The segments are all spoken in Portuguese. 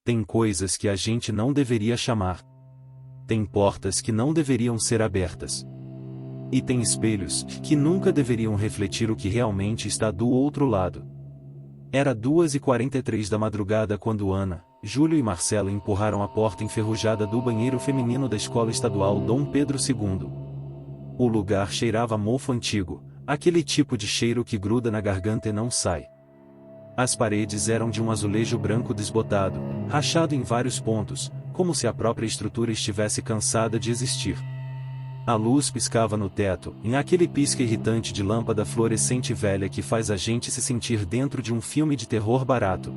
Tem coisas que a gente não deveria chamar. Tem portas que não deveriam ser abertas. E tem espelhos que nunca deveriam refletir o que realmente está do outro lado. Era 2h43 da madrugada quando Ana, Júlio e Marcela empurraram a porta enferrujada do banheiro feminino da Escola Estadual Dom Pedro II. O lugar cheirava a mofo antigo, aquele tipo de cheiro que gruda na garganta e não sai. As paredes eram de um azulejo branco desbotado, rachado em vários pontos, como se a própria estrutura estivesse cansada de existir. A luz piscava no teto, em aquele pisca irritante de lâmpada fluorescente velha que faz a gente se sentir dentro de um filme de terror barato.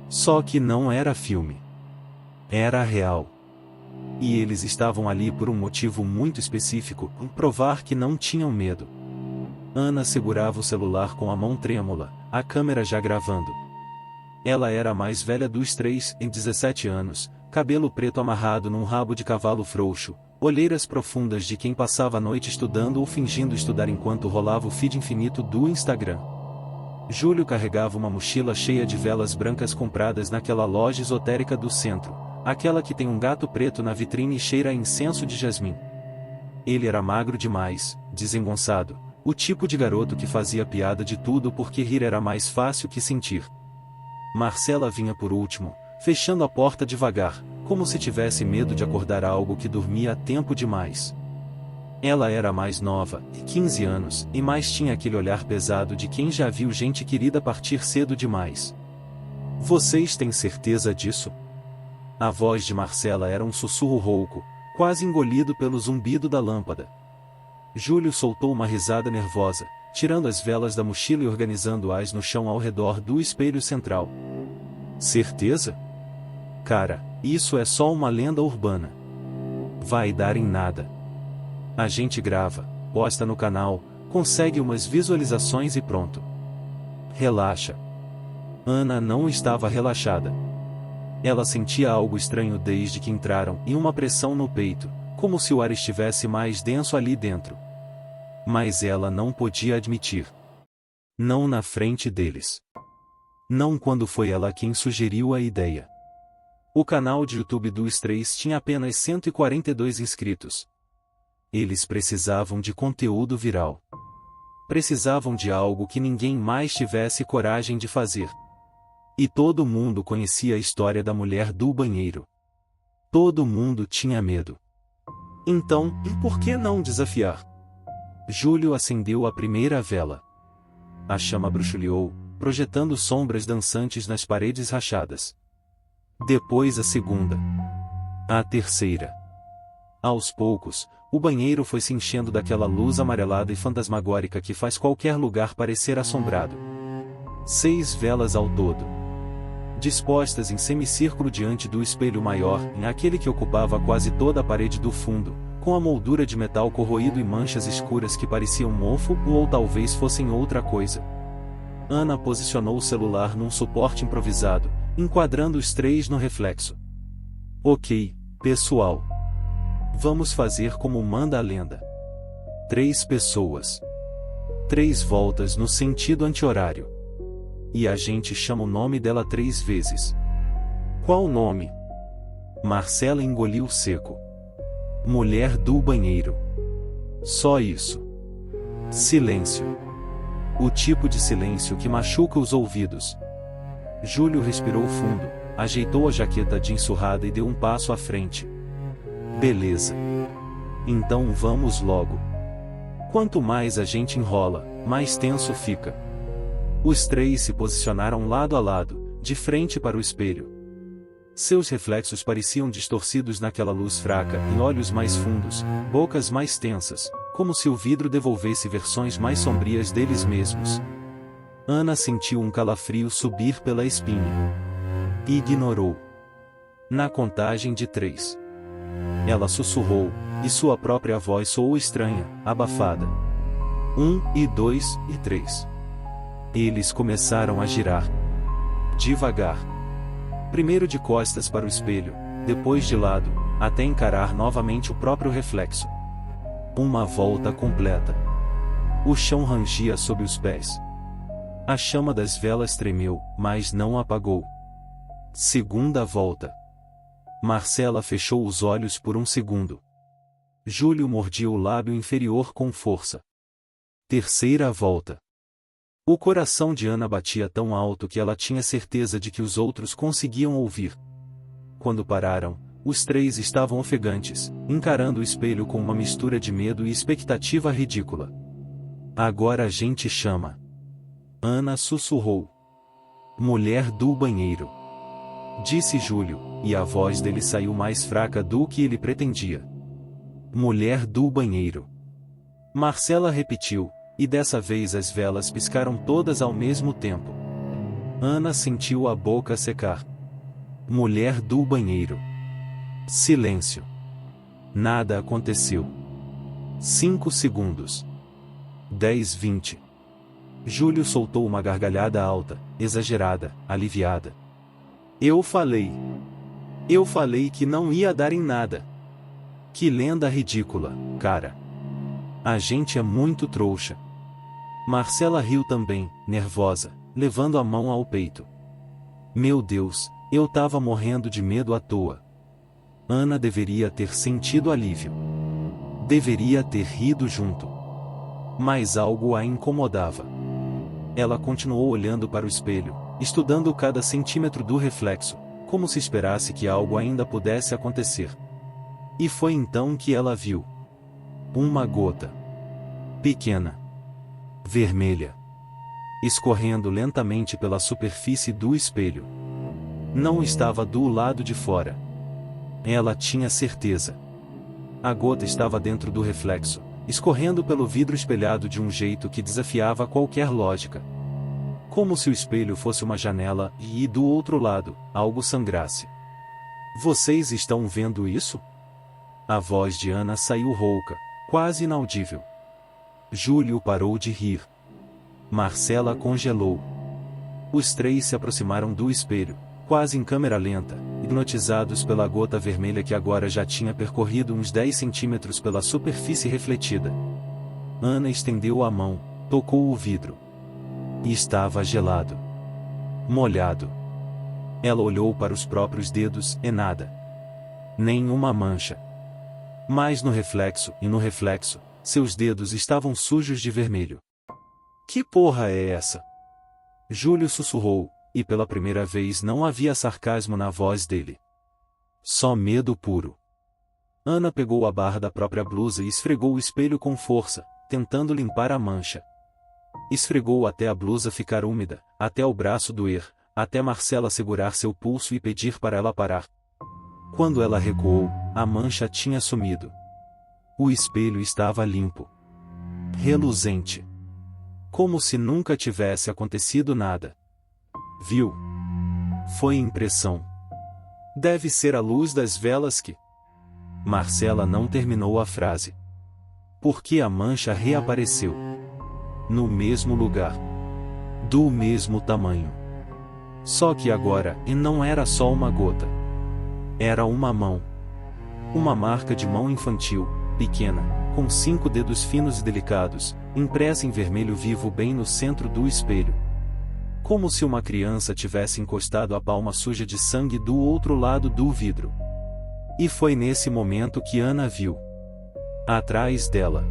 Só que não era filme. Era real. E eles estavam ali por um motivo muito específico, provar que não tinham medo. Ana segurava o celular com a mão trêmula, a câmera já gravando. Ela era a mais velha dos três, em 17 anos, cabelo preto amarrado num rabo de cavalo frouxo, olheiras profundas de quem passava a noite estudando ou fingindo estudar enquanto rolava o feed infinito do Instagram. Júlio carregava uma mochila cheia de velas brancas compradas naquela loja esotérica do centro, aquela que tem um gato preto na vitrine e cheira a incenso de jasmim. Ele era magro demais, desengonçado, o tipo de garoto que fazia piada de tudo porque rir era mais fácil que sentir. Marcela vinha por último, fechando a porta devagar, como se tivesse medo de acordar algo que dormia há tempo demais. Ela era mais nova, 15 anos, e mais tinha aquele olhar pesado de quem já viu gente querida partir cedo demais. Vocês têm certeza disso? A voz de Marcela era um sussurro rouco, quase engolido pelo zumbido da lâmpada. Júlio soltou uma risada nervosa, tirando as velas da mochila e organizando-as no chão ao redor do espelho central. Certeza? Cara, isso é só uma lenda urbana. Vai dar em nada. A gente grava, posta no canal, consegue umas visualizações e pronto. Relaxa. Ana não estava relaxada. Ela sentia algo estranho desde que entraram e uma pressão no peito, como se o ar estivesse mais denso ali dentro. Mas ela não podia admitir. Não na frente deles. Não quando foi ela quem sugeriu a ideia. O canal de YouTube dos três tinha apenas 142 inscritos. Eles precisavam de conteúdo viral. Precisavam de algo que ninguém mais tivesse coragem de fazer. E todo mundo conhecia a história da mulher do banheiro. Todo mundo tinha medo. Então, por que não desafiar? Júlio acendeu a primeira vela. A chama bruxuleou, projetando sombras dançantes nas paredes rachadas. Depois a segunda. A terceira. Aos poucos, o banheiro foi se enchendo daquela luz amarelada e fantasmagórica que faz qualquer lugar parecer assombrado. 6 velas ao todo. Dispostas em semicírculo diante do espelho maior, em aquele que ocupava quase toda a parede do fundo, com a moldura de metal corroído e manchas escuras que pareciam mofo ou talvez fossem outra coisa. Ana posicionou o celular num suporte improvisado, enquadrando os três no reflexo. Ok, pessoal. Vamos fazer como manda a lenda. 3 pessoas. 3 voltas no sentido anti-horário. E a gente chama o nome dela 3 vezes. Qual nome? Marcela engoliu seco. Mulher do banheiro. Só isso. Silêncio. O tipo de silêncio que machuca os ouvidos. Júlio respirou fundo, ajeitou a jaqueta de ensurrada e deu um passo à frente. Beleza. Então vamos logo. Quanto mais a gente enrola, mais tenso fica. Os 3 se posicionaram lado a lado, de frente para o espelho. Seus reflexos pareciam distorcidos naquela luz fraca, em olhos mais fundos, bocas mais tensas, como se o vidro devolvesse versões mais sombrias deles mesmos. Ana sentiu um calafrio subir pela espinha. Ignorou. Na contagem de 3. Ela sussurrou, e sua própria voz soou estranha, abafada. 1, e 2, e 3. Eles começaram a girar. Devagar. Primeiro de costas para o espelho, depois de lado, até encarar novamente o próprio reflexo. Uma volta completa. O chão rangia sob os pés. A chama das velas tremeu, mas não apagou. Segunda volta. Marcela fechou os olhos por um segundo. Júlio mordia o lábio inferior com força. Terceira volta. O coração de Ana batia tão alto que ela tinha certeza de que os outros conseguiam ouvir. Quando pararam, os três estavam ofegantes, encarando o espelho com uma mistura de medo e expectativa ridícula. Agora a gente chama. Ana sussurrou. Mulher do banheiro. Disse Júlio, e a voz dele saiu mais fraca do que ele pretendia. Mulher do banheiro. Marcela repetiu, e dessa vez as velas piscaram todas ao mesmo tempo. Ana sentiu a boca secar. Mulher do banheiro. Silêncio. Nada aconteceu. 5 segundos. 10, 20. Júlio soltou uma gargalhada alta, exagerada, aliviada. Eu falei que não ia dar em nada. Que lenda ridícula, cara. A gente é muito trouxa. Marcela riu também, nervosa, levando a mão ao peito. Meu Deus, eu tava morrendo de medo à toa. Ana deveria ter sentido alívio. Deveria ter rido junto. Mas algo a incomodava. Ela continuou olhando para o espelho, estudando cada centímetro do reflexo, como se esperasse que algo ainda pudesse acontecer. E foi então que ela viu. Uma gota. Pequena. Vermelha. Escorrendo lentamente pela superfície do espelho. Não estava do lado de fora. Ela tinha certeza. A gota estava dentro do reflexo, escorrendo pelo vidro espelhado de um jeito que desafiava qualquer lógica. Como se o espelho fosse uma janela e, do outro lado, algo sangrasse. Vocês estão vendo isso? A voz de Ana saiu rouca, quase inaudível. Júlio parou de rir. Marcela congelou. Os três se aproximaram do espelho, quase em câmera lenta, hipnotizados pela gota vermelha que agora já tinha percorrido uns 10 centímetros pela superfície refletida. Ana estendeu a mão, tocou o vidro. E estava gelado. Molhado. Ela olhou para os próprios dedos e nada. Nenhuma mancha. Mas no reflexo, seus dedos estavam sujos de vermelho. Que porra é essa? Júlio sussurrou, e pela primeira vez não havia sarcasmo na voz dele. Só medo puro. Ana pegou a barra da própria blusa e esfregou o espelho com força, tentando limpar a mancha. Esfregou até a blusa ficar úmida, até o braço doer, até Marcela segurar seu pulso e pedir para ela parar. Quando ela recuou, a mancha tinha sumido. O espelho estava limpo. Reluzente. Como se nunca tivesse acontecido nada. Viu? Foi impressão. Deve ser a luz das velas que... Marcela não terminou a frase. Porque a mancha reapareceu. No mesmo lugar. Do mesmo tamanho. Só que agora, e não era só uma gota. Era uma mão. Uma marca de mão infantil, pequena, com 5 dedos finos e delicados, impressa em vermelho vivo bem no centro do espelho. Como se uma criança tivesse encostado a palma suja de sangue do outro lado do vidro. E foi nesse momento que Ana viu. Atrás dela.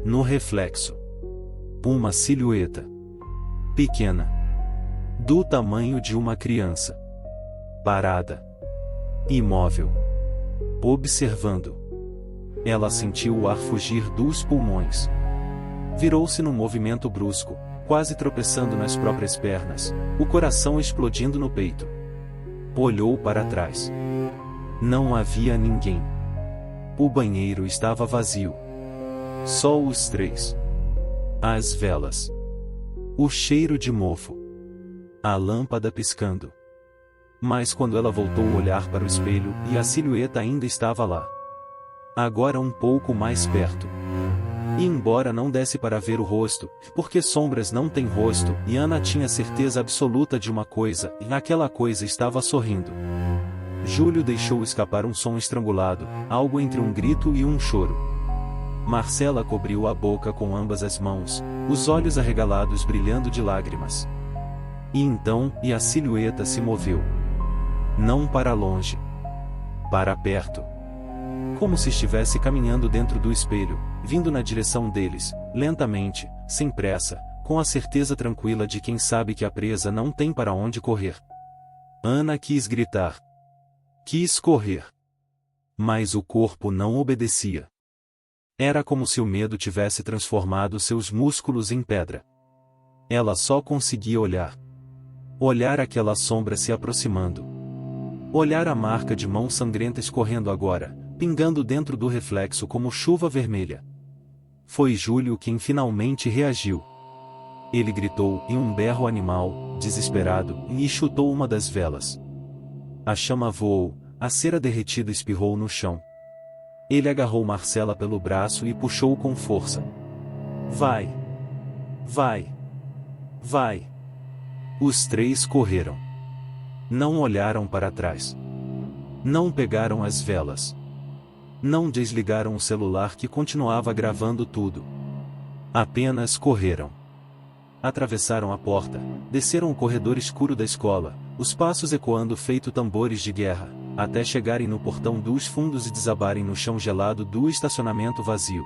No reflexo. Uma silhueta. Pequena. Do tamanho de uma criança. Parada. Imóvel. Observando. Ela sentiu o ar fugir dos pulmões. Virou-se num movimento brusco, quase tropeçando nas próprias pernas, o coração explodindo no peito. Olhou para trás. Não havia ninguém. O banheiro estava vazio. Só os três. As velas. O cheiro de mofo. A lâmpada piscando. Mas quando ela voltou a olhar para o espelho, e a silhueta ainda estava lá. Agora um pouco mais perto. E embora não desse para ver o rosto, porque sombras não têm rosto, e Ana tinha certeza absoluta de uma coisa, e aquela coisa estava sorrindo. Júlio deixou escapar um som estrangulado, algo entre um grito e um choro. Marcela cobriu a boca com ambas as mãos, os olhos arregalados brilhando de lágrimas. E então, a silhueta se moveu. Não para longe. Para perto. Como se estivesse caminhando dentro do espelho, vindo na direção deles, lentamente, sem pressa, com a certeza tranquila de quem sabe que a presa não tem para onde correr. Ana quis gritar. Quis correr. Mas o corpo não obedecia. Era como se o medo tivesse transformado seus músculos em pedra. Ela só conseguia olhar. Olhar aquela sombra se aproximando. Olhar a marca de mão sangrenta escorrendo agora, pingando dentro do reflexo como chuva vermelha. Foi Júlio quem finalmente reagiu. Ele gritou em um berro animal, desesperado, e chutou uma das velas. A chama voou, a cera derretida espirrou no chão. Ele agarrou Marcela pelo braço e puxou com força. Vai! Vai! Vai! Os três correram. Não olharam para trás. Não pegaram as velas. Não desligaram o celular que continuava gravando tudo. Apenas correram. Atravessaram a porta, desceram o corredor escuro da escola, os passos ecoando feito tambores de guerra, até chegarem no portão dos fundos e desabarem no chão gelado do estacionamento vazio.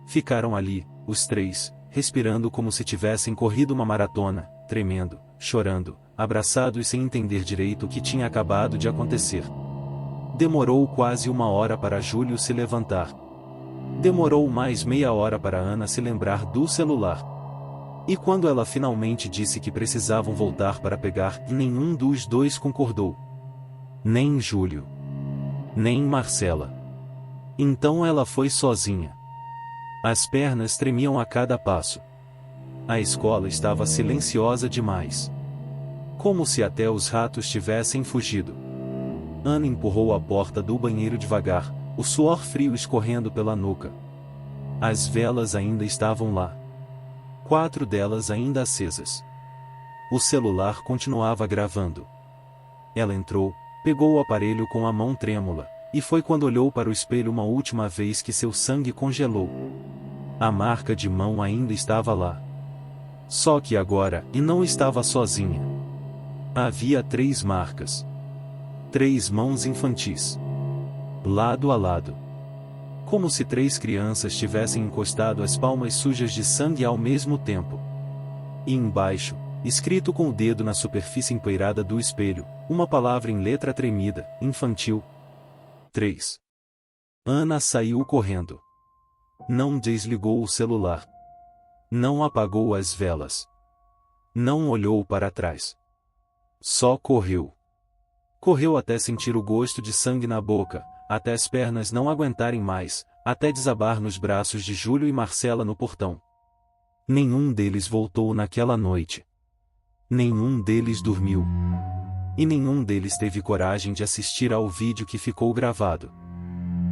Ficaram ali, os três, respirando como se tivessem corrido uma maratona, tremendo, chorando, abraçados sem entender direito o que tinha acabado de acontecer. Demorou quase 1 hora para Júlio se levantar. Demorou mais meia hora para Ana se lembrar do celular. E quando ela finalmente disse que precisavam voltar para pegar, nenhum dos dois concordou. Nem Júlio. Nem Marcela. Então ela foi sozinha. As pernas tremiam a cada passo. A escola estava silenciosa demais. Como se até os ratos tivessem fugido. Ana empurrou a porta do banheiro devagar, o suor frio escorrendo pela nuca. As velas ainda estavam lá. 4 delas ainda acesas. O celular continuava gravando. Ela entrou, pegou o aparelho com a mão trêmula, e foi quando olhou para o espelho uma última vez que seu sangue congelou. A marca de mão ainda estava lá. Só que agora, e não estava sozinha. Havia 3 marcas. 3 mãos infantis. Lado a lado. Como se 3 crianças tivessem encostado as palmas sujas de sangue ao mesmo tempo. E embaixo, escrito com o dedo na superfície empoeirada do espelho, uma palavra em letra tremida, infantil. 3. Ana saiu correndo. Não desligou o celular. Não apagou as velas. Não olhou para trás. Só correu. Correu até sentir o gosto de sangue na boca, até as pernas não aguentarem mais, até desabar nos braços de Júlio e Marcela no portão. Nenhum deles voltou naquela noite. Nenhum deles dormiu. E nenhum deles teve coragem de assistir ao vídeo que ficou gravado.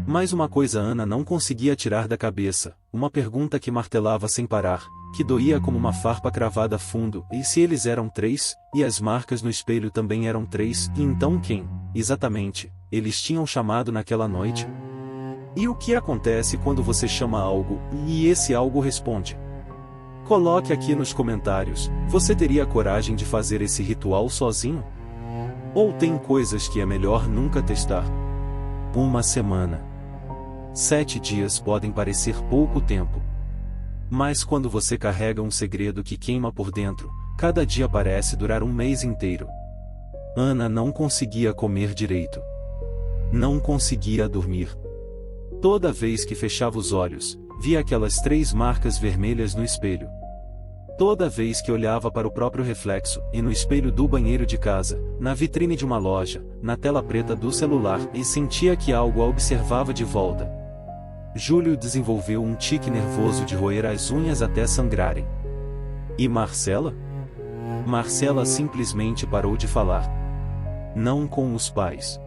Mas uma coisa Ana não conseguia tirar da cabeça, uma pergunta que martelava sem parar, que doía como uma farpa cravada fundo, e se eles eram 3, e as marcas no espelho também eram 3, e então quem, exatamente, eles tinham chamado naquela noite? E o que acontece quando você chama algo, e esse algo responde? Coloque aqui nos comentários, você teria coragem de fazer esse ritual sozinho? Ou tem coisas que é melhor nunca testar? 1 semana. 7 dias podem parecer pouco tempo. Mas quando você carrega um segredo que queima por dentro, cada dia parece durar 1 mês inteiro. Ana não conseguia comer direito. Não conseguia dormir. Toda vez que fechava os olhos, via aquelas 3 marcas vermelhas no espelho. Toda vez que olhava para o próprio reflexo, e no espelho do banheiro de casa, na vitrine de uma loja, na tela preta do celular, e sentia que algo a observava de volta. Júlio desenvolveu um tique nervoso de roer as unhas até sangrarem. E Marcela? Marcela simplesmente parou de falar. Não com os pais.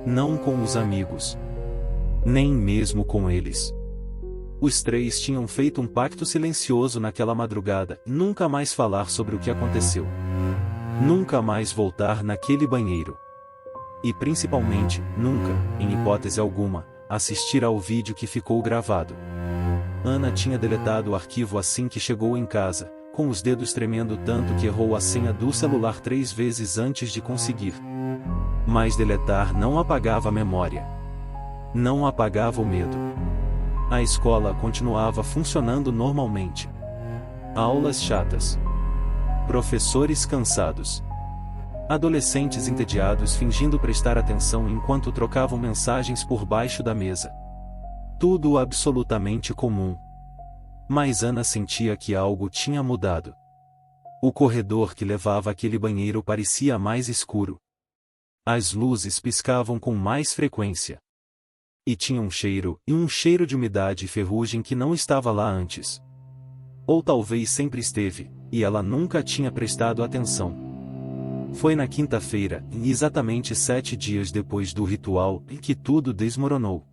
Não com os amigos. Nem mesmo com eles. Os 3 tinham feito um pacto silencioso naquela madrugada, nunca mais falar sobre o que aconteceu. Nunca mais voltar naquele banheiro. E principalmente, nunca, em hipótese alguma, assistir ao vídeo que ficou gravado. Ana tinha deletado o arquivo assim que chegou em casa, com os dedos tremendo tanto que errou a senha do celular 3 vezes antes de conseguir. Mas deletar não apagava a memória. Não apagava o medo. A escola continuava funcionando normalmente. Aulas chatas. Professores cansados. Adolescentes entediados fingindo prestar atenção enquanto trocavam mensagens por baixo da mesa. Tudo absolutamente comum. Mas Ana sentia que algo tinha mudado. O corredor que levava àquele banheiro parecia mais escuro. As luzes piscavam com mais frequência. E tinha um cheiro de umidade e ferrugem que não estava lá antes. Ou talvez sempre esteve, e ela nunca tinha prestado atenção. Foi na quinta-feira, exatamente 7 dias depois do ritual, que tudo desmoronou.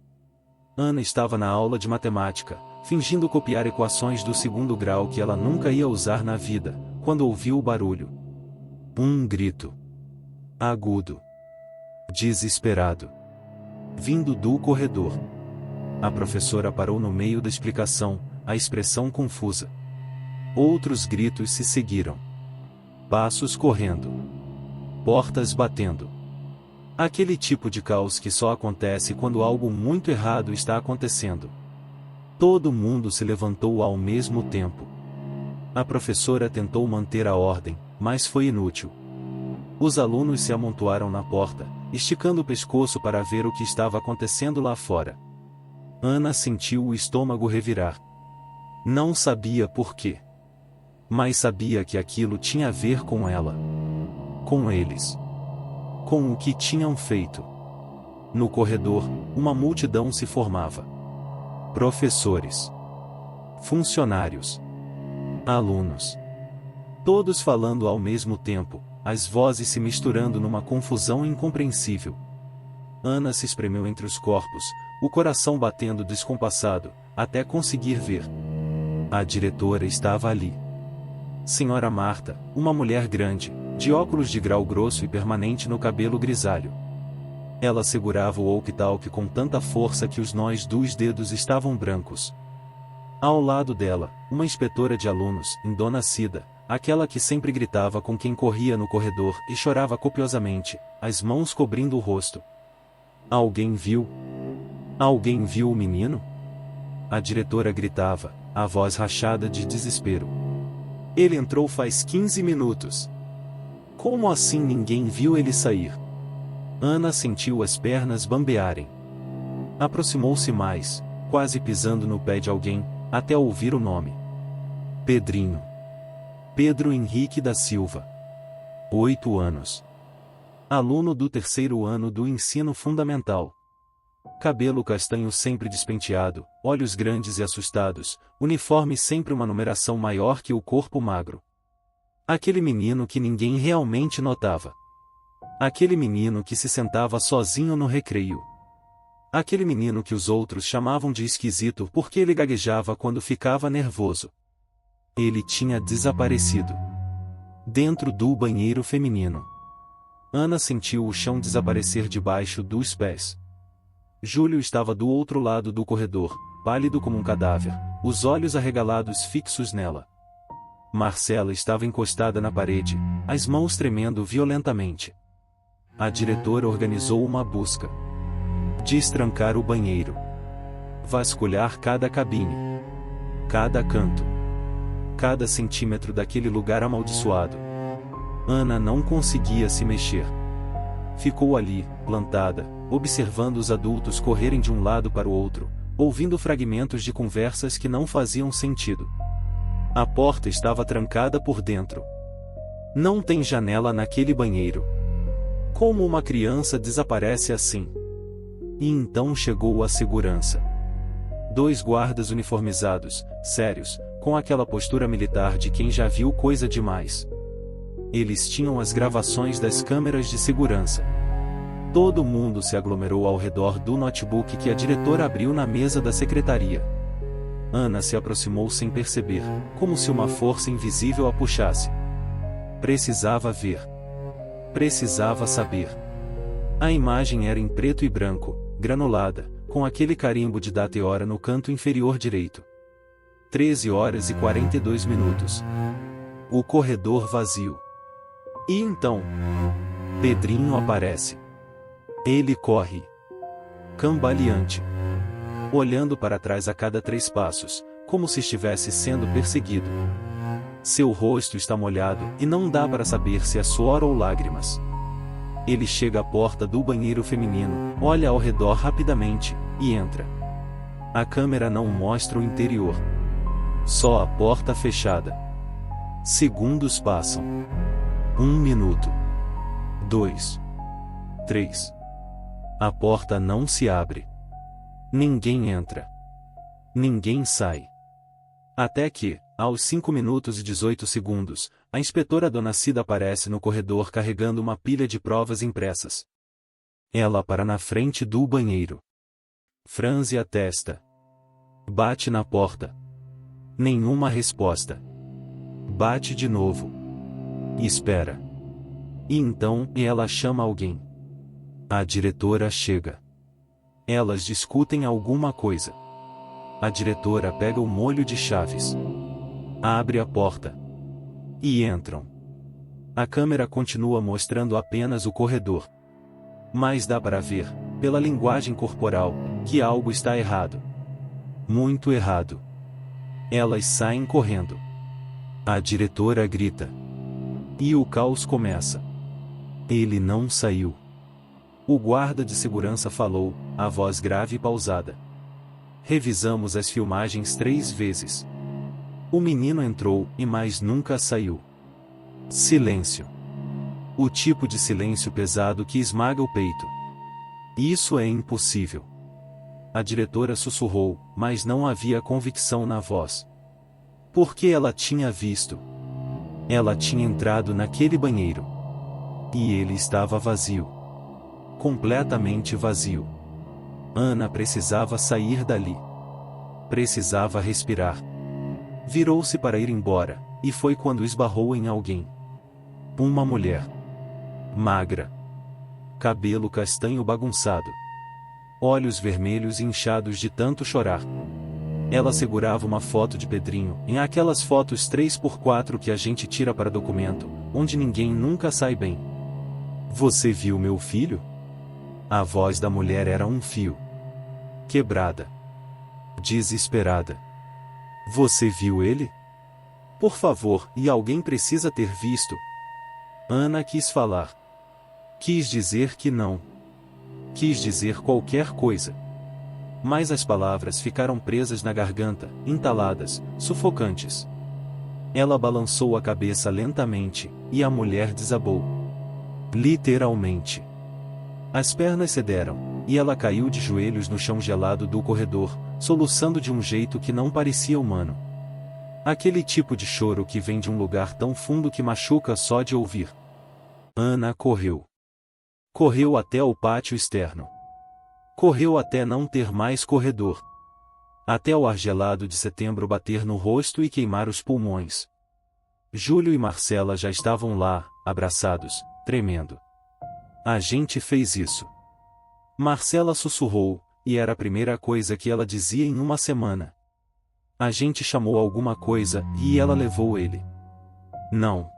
Ana estava na aula de matemática, fingindo copiar equações do segundo grau que ela nunca ia usar na vida, quando ouviu o barulho. Um grito. Agudo. Desesperado. Vindo do corredor. A professora parou no meio da explicação, a expressão confusa. Outros gritos se seguiram. Passos correndo. Portas batendo. Aquele tipo de caos que só acontece quando algo muito errado está acontecendo. Todo mundo se levantou ao mesmo tempo. A professora tentou manter a ordem, mas foi inútil. Os alunos se amontoaram na porta, esticando o pescoço para ver o que estava acontecendo lá fora. Ana sentiu o estômago revirar. Não sabia por quê. Mas sabia que aquilo tinha a ver com ela. Com eles. Com o que tinham feito. No corredor, uma multidão se formava. Professores. Funcionários. Alunos. Todos falando ao mesmo tempo, as vozes se misturando numa confusão incompreensível. Ana se espremeu entre os corpos, o coração batendo descompassado, até conseguir ver. A diretora estava ali. Senhora Marta, uma mulher grande, de óculos de grau grosso e permanente no cabelo grisalho. Ela segurava o walkie-talkie com tanta força que os nós dos dedos estavam brancos. Ao lado dela, uma inspetora de alunos, Dona Cida, aquela que sempre gritava com quem corria no corredor e chorava copiosamente, as mãos cobrindo o rosto. Alguém viu? Alguém viu o menino? A diretora gritava, a voz rachada de desespero. Ele entrou faz 15 minutos. Como assim ninguém viu ele sair? Ana sentiu as pernas bambearem. Aproximou-se mais, quase pisando no pé de alguém, até ouvir o nome. Pedrinho. Pedro Henrique da Silva. 8 anos. Aluno do 3º ano do ensino fundamental. Cabelo castanho sempre despenteado, olhos grandes e assustados, uniforme sempre uma numeração maior que o corpo magro. Aquele menino que ninguém realmente notava. Aquele menino que se sentava sozinho no recreio. Aquele menino que os outros chamavam de esquisito porque ele gaguejava quando ficava nervoso. Ele tinha desaparecido. Dentro do banheiro feminino. Ana sentiu o chão desaparecer debaixo dos pés. Júlio estava do outro lado do corredor, pálido como um cadáver, os olhos arregalados fixos nela. Marcela estava encostada na parede, as mãos tremendo violentamente. A diretora organizou uma busca. Destrancar o banheiro. Vasculhar cada cabine. Cada canto. Cada centímetro daquele lugar amaldiçoado. Ana não conseguia se mexer. Ficou ali, plantada, observando os adultos correrem de um lado para o outro, ouvindo fragmentos de conversas que não faziam sentido. A porta estava trancada por dentro. Não tem janela naquele banheiro. Como uma criança desaparece assim? E então chegou a segurança. 2 guardas uniformizados, sérios, com aquela postura militar de quem já viu coisa demais. Eles tinham as gravações das câmeras de segurança. Todo mundo se aglomerou ao redor do notebook que a diretora abriu na mesa da secretaria. Ana se aproximou sem perceber, como se uma força invisível a puxasse. Precisava ver. Precisava saber. A imagem era em preto e branco, granulada, com aquele carimbo de data e hora no canto inferior direito. 13h42. O corredor vazio. E então, Pedrinho aparece. Ele corre, cambaleante, olhando para trás a cada 3 passos, como se estivesse sendo perseguido. Seu rosto está molhado e não dá para saber se é suor ou lágrimas. Ele chega à porta do banheiro feminino, olha ao redor rapidamente, e entra. A câmera não mostra o interior. Só a porta fechada. Segundos passam. 1 minuto. 2. 3. A porta não se abre. Ninguém entra. Ninguém sai. Até que, aos 5 minutos e 18 segundos, a inspetora Dona Cida aparece no corredor carregando uma pilha de provas impressas. Ela para na frente do banheiro. Franze a testa. Bate na porta. Nenhuma resposta. Bate de novo. Espera. E então ela chama alguém. A diretora chega. Elas discutem alguma coisa. A diretora pega o molho de chaves. Abre a porta. E entram. A câmera continua mostrando apenas o corredor. Mas dá para ver, pela linguagem corporal, que algo está errado. Muito errado. Elas saem correndo. A diretora grita. E o caos começa. Ele não saiu. O guarda de segurança falou, a voz grave e pausada. Revisamos as filmagens 3 vezes. O menino entrou e mais nunca saiu. Silêncio. O tipo de silêncio pesado que esmaga o peito. Isso é impossível. A diretora sussurrou, mas não havia convicção na voz. Porque ela tinha visto. Ela tinha entrado naquele banheiro. E ele estava vazio. Completamente vazio. Ana precisava sair dali. Precisava respirar. Virou-se para ir embora, e foi quando esbarrou em alguém. Uma mulher. Magra. Cabelo castanho bagunçado. Olhos vermelhos e inchados de tanto chorar. Ela segurava uma foto de Pedrinho, em aquelas fotos 3x4 que a gente tira para documento, onde ninguém nunca sai bem. Você viu meu filho? A voz da mulher era um fio. Quebrada. Desesperada. Você viu ele? Por favor, e alguém precisa ter visto. Ana quis falar. Quis dizer que não. Quis dizer qualquer coisa. Mas as palavras ficaram presas na garganta, entaladas, sufocantes. Ela balançou a cabeça lentamente, e a mulher desabou. Literalmente. As pernas cederam, e ela caiu de joelhos no chão gelado do corredor, soluçando de um jeito que não parecia humano. Aquele tipo de choro que vem de um lugar tão fundo que machuca só de ouvir. Ana correu. Correu até o pátio externo. Correu até não ter mais corredor. Até o ar gelado de setembro bater no rosto e queimar os pulmões. Júlio e Marcela já estavam lá, abraçados, tremendo. A gente fez isso. Marcela sussurrou, e era a primeira coisa que ela dizia em uma semana. A gente chamou alguma coisa, e ela levou ele. Não.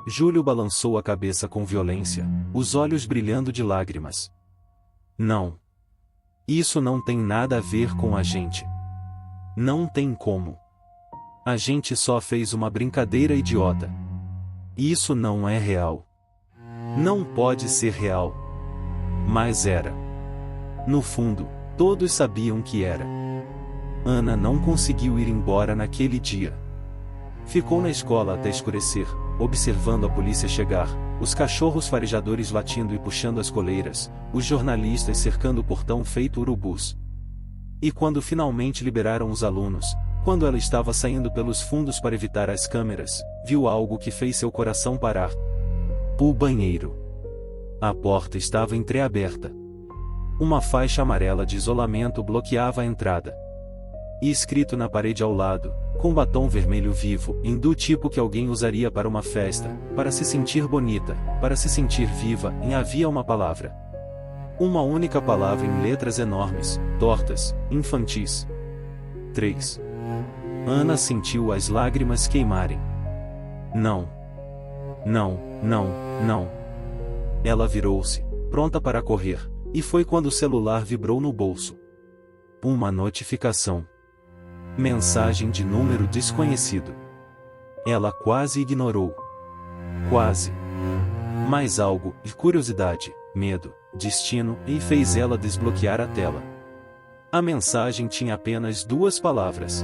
Júlio balançou a cabeça com violência, os olhos brilhando de lágrimas. Não. Isso não tem nada a ver com a gente. Não tem como. A gente só fez uma brincadeira idiota. Isso não é real. Não pode ser real. Mas era. No fundo, todos sabiam que era. Ana não conseguiu ir embora naquele dia. Ficou na escola até escurecer, observando a polícia chegar, os cachorros farejadores latindo e puxando as coleiras, os jornalistas cercando o portão feito urubus. E quando finalmente liberaram os alunos, quando ela estava saindo pelos fundos para evitar as câmeras, viu algo que fez seu coração parar. O banheiro. A porta estava entreaberta. Uma faixa amarela de isolamento bloqueava a entrada. E escrito na parede ao lado, com batom vermelho vivo, em do tipo que alguém usaria para uma festa, para se sentir bonita, para se sentir viva, havia uma palavra. Uma única palavra em letras enormes, tortas, infantis. 3. Ana sentiu as lágrimas queimarem. Não. Não, não, não. Ela virou-se. pronta para correr, e foi quando o celular vibrou no bolso. Uma notificação. Mensagem de número desconhecido. Ela quase ignorou. Quase. Mas algo, de curiosidade, medo, destino, e fez ela desbloquear a tela. A mensagem tinha apenas 2 palavras.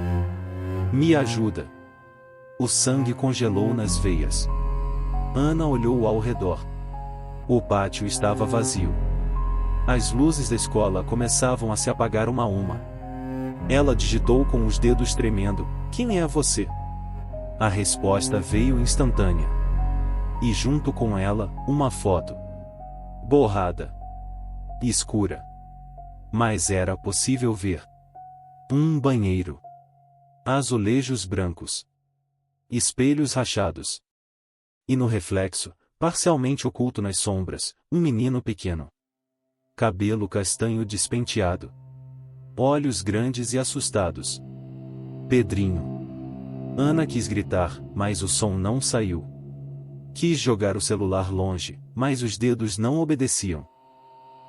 Me ajuda. O sangue congelou nas veias. Ana olhou ao redor. O pátio estava vazio. As luzes da escola começavam a se apagar uma a uma. Ela digitou com os dedos tremendo: quem é você? A resposta veio instantânea. E junto com ela, uma foto. Borrada. Escura. Mas era possível ver. Um banheiro. Azulejos brancos. Espelhos rachados. E no reflexo, parcialmente oculto nas sombras, um menino pequeno. Cabelo castanho despenteado. Olhos grandes e assustados. Pedrinho. Ana quis gritar, mas o som não saiu. Quis jogar o celular longe, mas os dedos não obedeciam.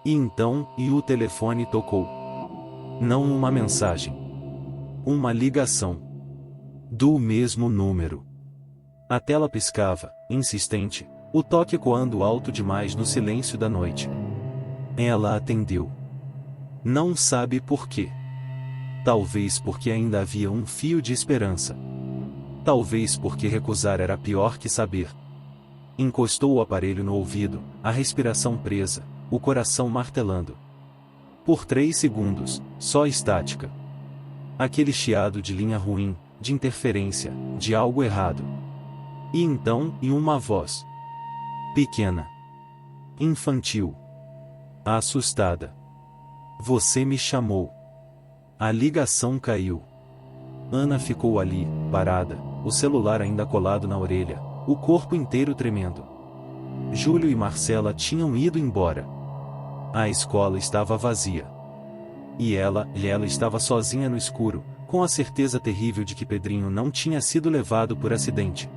E então, o telefone tocou. Não uma mensagem. Uma ligação. Do mesmo número. A tela piscava, insistente, o toque ecoando alto demais no silêncio da noite. Ela atendeu. Não sabe por quê. Talvez porque ainda havia um fio de esperança. Talvez porque recusar era pior que saber. Encostou o aparelho no ouvido, a respiração presa, o coração martelando. Por 3 segundos, só estática. Aquele chiado de linha ruim, de interferência, de algo errado. E então, uma voz. Pequena. Infantil. Assustada. Você me chamou. A ligação caiu. Ana ficou ali, parada, o celular ainda colado na orelha, o corpo inteiro tremendo. Júlio e Marcela tinham ido embora. A escola estava vazia. E ela estava sozinha no escuro, com a certeza terrível de que Pedrinho não tinha sido levado por acidente.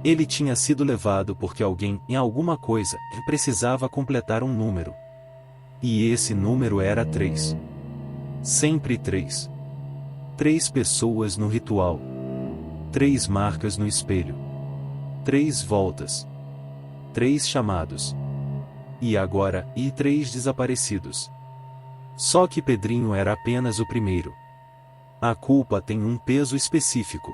Ele tinha sido levado porque alguém, em alguma coisa, precisava completar um número. E esse número era 3. Sempre 3. 3 pessoas no ritual. 3 marcas no espelho. 3 voltas. 3 chamados. E agora, 3 desaparecidos. Só que Pedrinho era apenas o primeiro. A culpa tem um peso específico.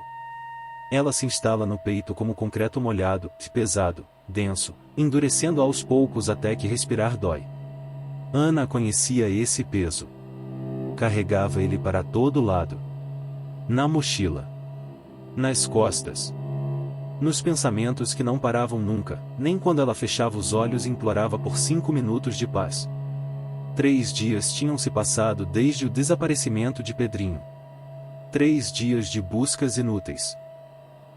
Ela se instala no peito como concreto molhado, pesado, denso, endurecendo aos poucos até que respirar dói. Ana conhecia esse peso. Carregava ele para todo lado. Na mochila. Nas costas. Nos pensamentos que não paravam nunca, nem quando ela fechava os olhos e implorava por 5 minutos de paz. 3 dias tinham se passado desde o desaparecimento de Pedrinho. 3 dias de buscas inúteis.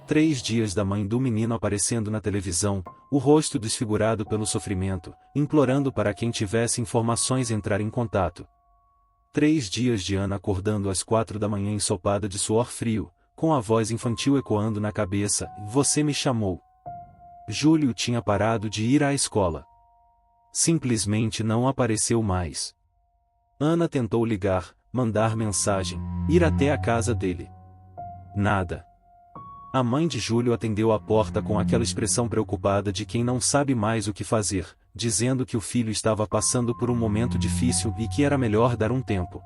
3 dias da mãe do menino aparecendo na televisão, o rosto desfigurado pelo sofrimento, implorando para quem tivesse informações entrar em contato. 3 dias de Ana acordando às 4 da manhã ensopada de suor frio, com a voz infantil ecoando na cabeça: você me chamou. Júlio tinha parado de ir à escola. Simplesmente não apareceu mais. Ana tentou ligar, mandar mensagem, ir até a casa dele. Nada. A mãe de Júlio atendeu a porta com aquela expressão preocupada de quem não sabe mais o que fazer, dizendo que o filho estava passando por um momento difícil e que era melhor dar um tempo.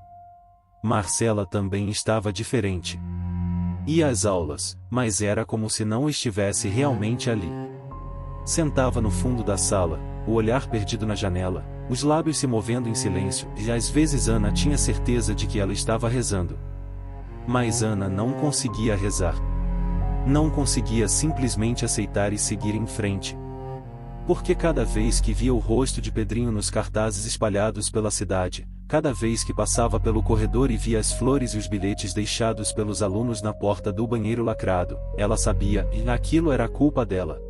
Marcela também estava diferente. Ia às aulas, mas era como se não estivesse realmente ali. Sentava no fundo da sala, o olhar perdido na janela, os lábios se movendo em silêncio, e às vezes Ana tinha certeza de que ela estava rezando. Mas Ana não conseguia rezar. Não conseguia simplesmente aceitar e seguir em frente. Porque cada vez que via o rosto de Pedrinho nos cartazes espalhados pela cidade, cada vez que passava pelo corredor e via as flores e os bilhetes deixados pelos alunos na porta do banheiro lacrado, ela sabia, e aquilo era culpa dela.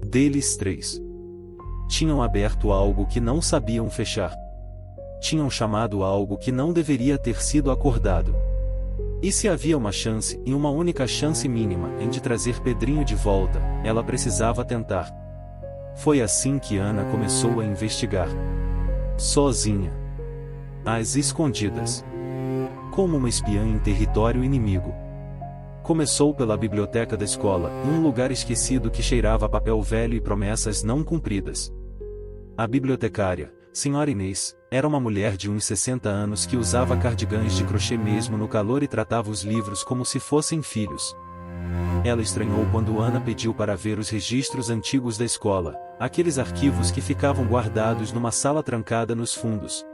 Deles 3. Tinham aberto algo que não sabiam fechar. Tinham chamado algo que não deveria ter sido acordado. E se havia uma chance, e uma única chance mínima, de trazer Pedrinho de volta, ela precisava tentar. Foi assim que Ana começou a investigar. Sozinha. Às escondidas. Como uma espiã em território inimigo. Começou pela biblioteca da escola, um lugar esquecido que cheirava a papel velho e promessas não cumpridas. A bibliotecária, Sra. Inês, era uma mulher de uns 60 anos que usava cardigans de crochê mesmo no calor e tratava os livros como se fossem filhos. Ela estranhou quando Ana pediu para ver os registros antigos da escola, aqueles arquivos que ficavam guardados numa sala trancada nos fundos.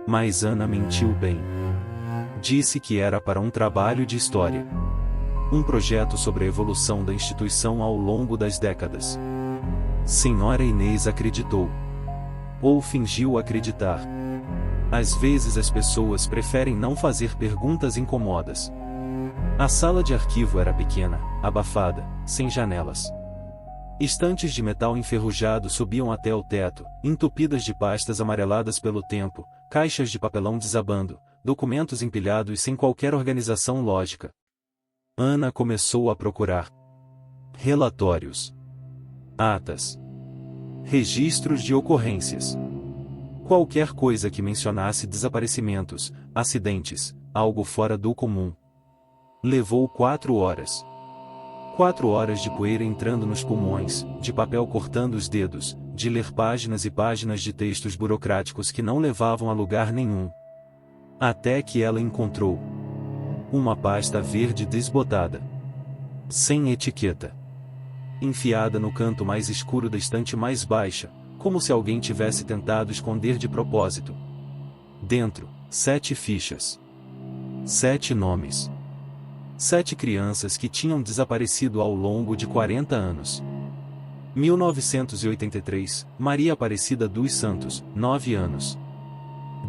Mas Ana mentiu bem. Disse que era para um trabalho de história. Um projeto sobre a evolução da instituição ao longo das décadas. Sra. Inês acreditou. Ou fingiu acreditar. Às vezes as pessoas preferem não fazer perguntas incomodas. A sala de arquivo era pequena, abafada, sem janelas. Estantes de metal enferrujado subiam até o teto, entupidas de pastas amareladas pelo tempo, caixas de papelão desabando, documentos empilhados sem qualquer organização lógica. Ana começou a procurar. Relatórios. Atas. Registros de ocorrências. Qualquer coisa que mencionasse desaparecimentos, acidentes, algo fora do comum. Levou 4 horas. 4 horas de poeira entrando nos pulmões, de papel cortando os dedos, de ler páginas e páginas de textos burocráticos que não levavam a lugar nenhum. Até que ela encontrou uma pasta verde desbotada. Sem etiqueta. Enfiada no canto mais escuro da estante mais baixa, como se alguém tivesse tentado esconder de propósito. Dentro, 7 fichas. 7 nomes. 7 crianças que tinham desaparecido ao longo de 40 anos. 1983, Maria Aparecida dos Santos, 9 anos.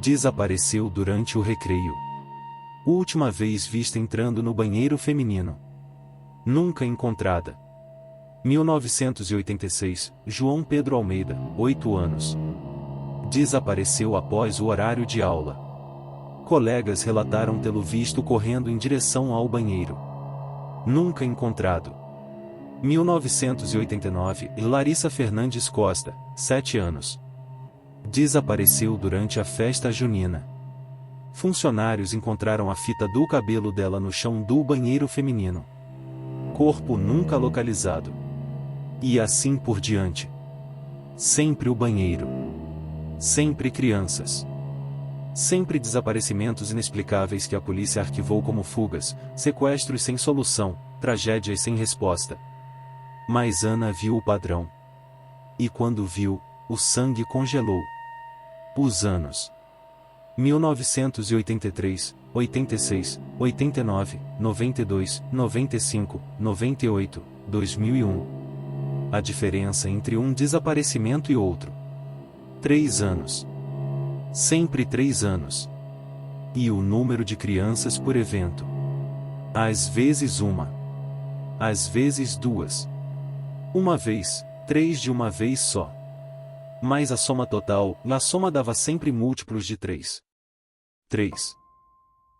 Desapareceu durante o recreio. Última vez vista entrando no banheiro feminino. Nunca encontrada. 1986, João Pedro Almeida, 8 anos. Desapareceu após o horário de aula. Colegas relataram tê-lo visto correndo em direção ao banheiro. Nunca encontrado. 1989, Larissa Fernandes Costa, 7 anos. Desapareceu durante a festa junina. Funcionários encontraram a fita do cabelo dela no chão do banheiro feminino. Corpo nunca localizado. E assim por diante. Sempre o banheiro. Sempre crianças. Sempre desaparecimentos inexplicáveis que a polícia arquivou como fugas, sequestros sem solução, tragédias sem resposta. Mas Ana viu o padrão. E quando viu, o sangue congelou. Os anos. 1983, 86, 89, 92, 95, 98, 2001. A diferença entre um desaparecimento e outro. 3 anos. Sempre 3 anos. E o número de crianças por evento. Às vezes uma. Às vezes 2. Uma vez, 3 de uma vez só. Mas a soma total, a soma dava sempre múltiplos de 3. 3.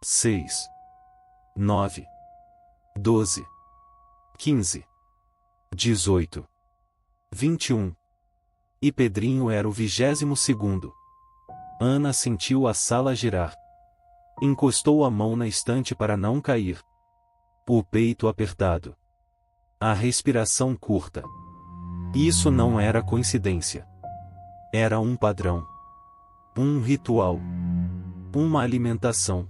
6. 9. 12. 15. 18. 21. E Pedrinho era o 22º. Ana sentiu a sala girar. Encostou a mão na estante para não cair. O peito apertado. A respiração curta. Isso não era coincidência. Era um padrão. Um ritual. Uma alimentação.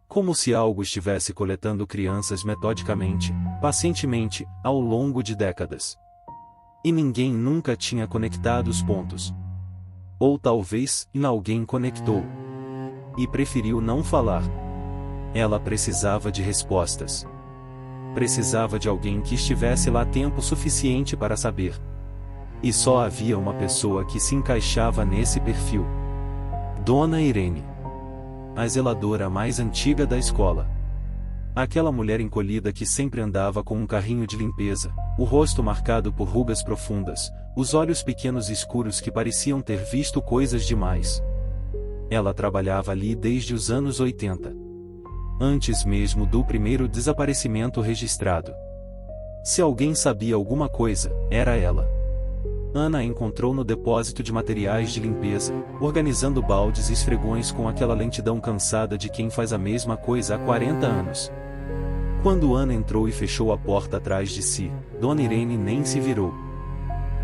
Como se algo estivesse coletando crianças metodicamente, pacientemente, ao longo de décadas. E ninguém nunca tinha conectado os pontos. Ou talvez, alguém conectou. E preferiu não falar. Ela precisava de respostas. Precisava de alguém que estivesse lá tempo suficiente para saber. E só havia uma pessoa que se encaixava nesse perfil. Dona Irene. A zeladora mais antiga da escola. Aquela mulher encolhida que sempre andava com um carrinho de limpeza, o rosto marcado por rugas profundas, os olhos pequenos e escuros que pareciam ter visto coisas demais. Ela trabalhava ali desde os anos 80. Antes mesmo do primeiro desaparecimento registrado. Se alguém sabia alguma coisa, era ela. Ana a encontrou no depósito de materiais de limpeza, organizando baldes e esfregões com aquela lentidão cansada de quem faz a mesma coisa há 40 anos. Quando Ana entrou e fechou a porta atrás de si, Dona Irene nem se virou.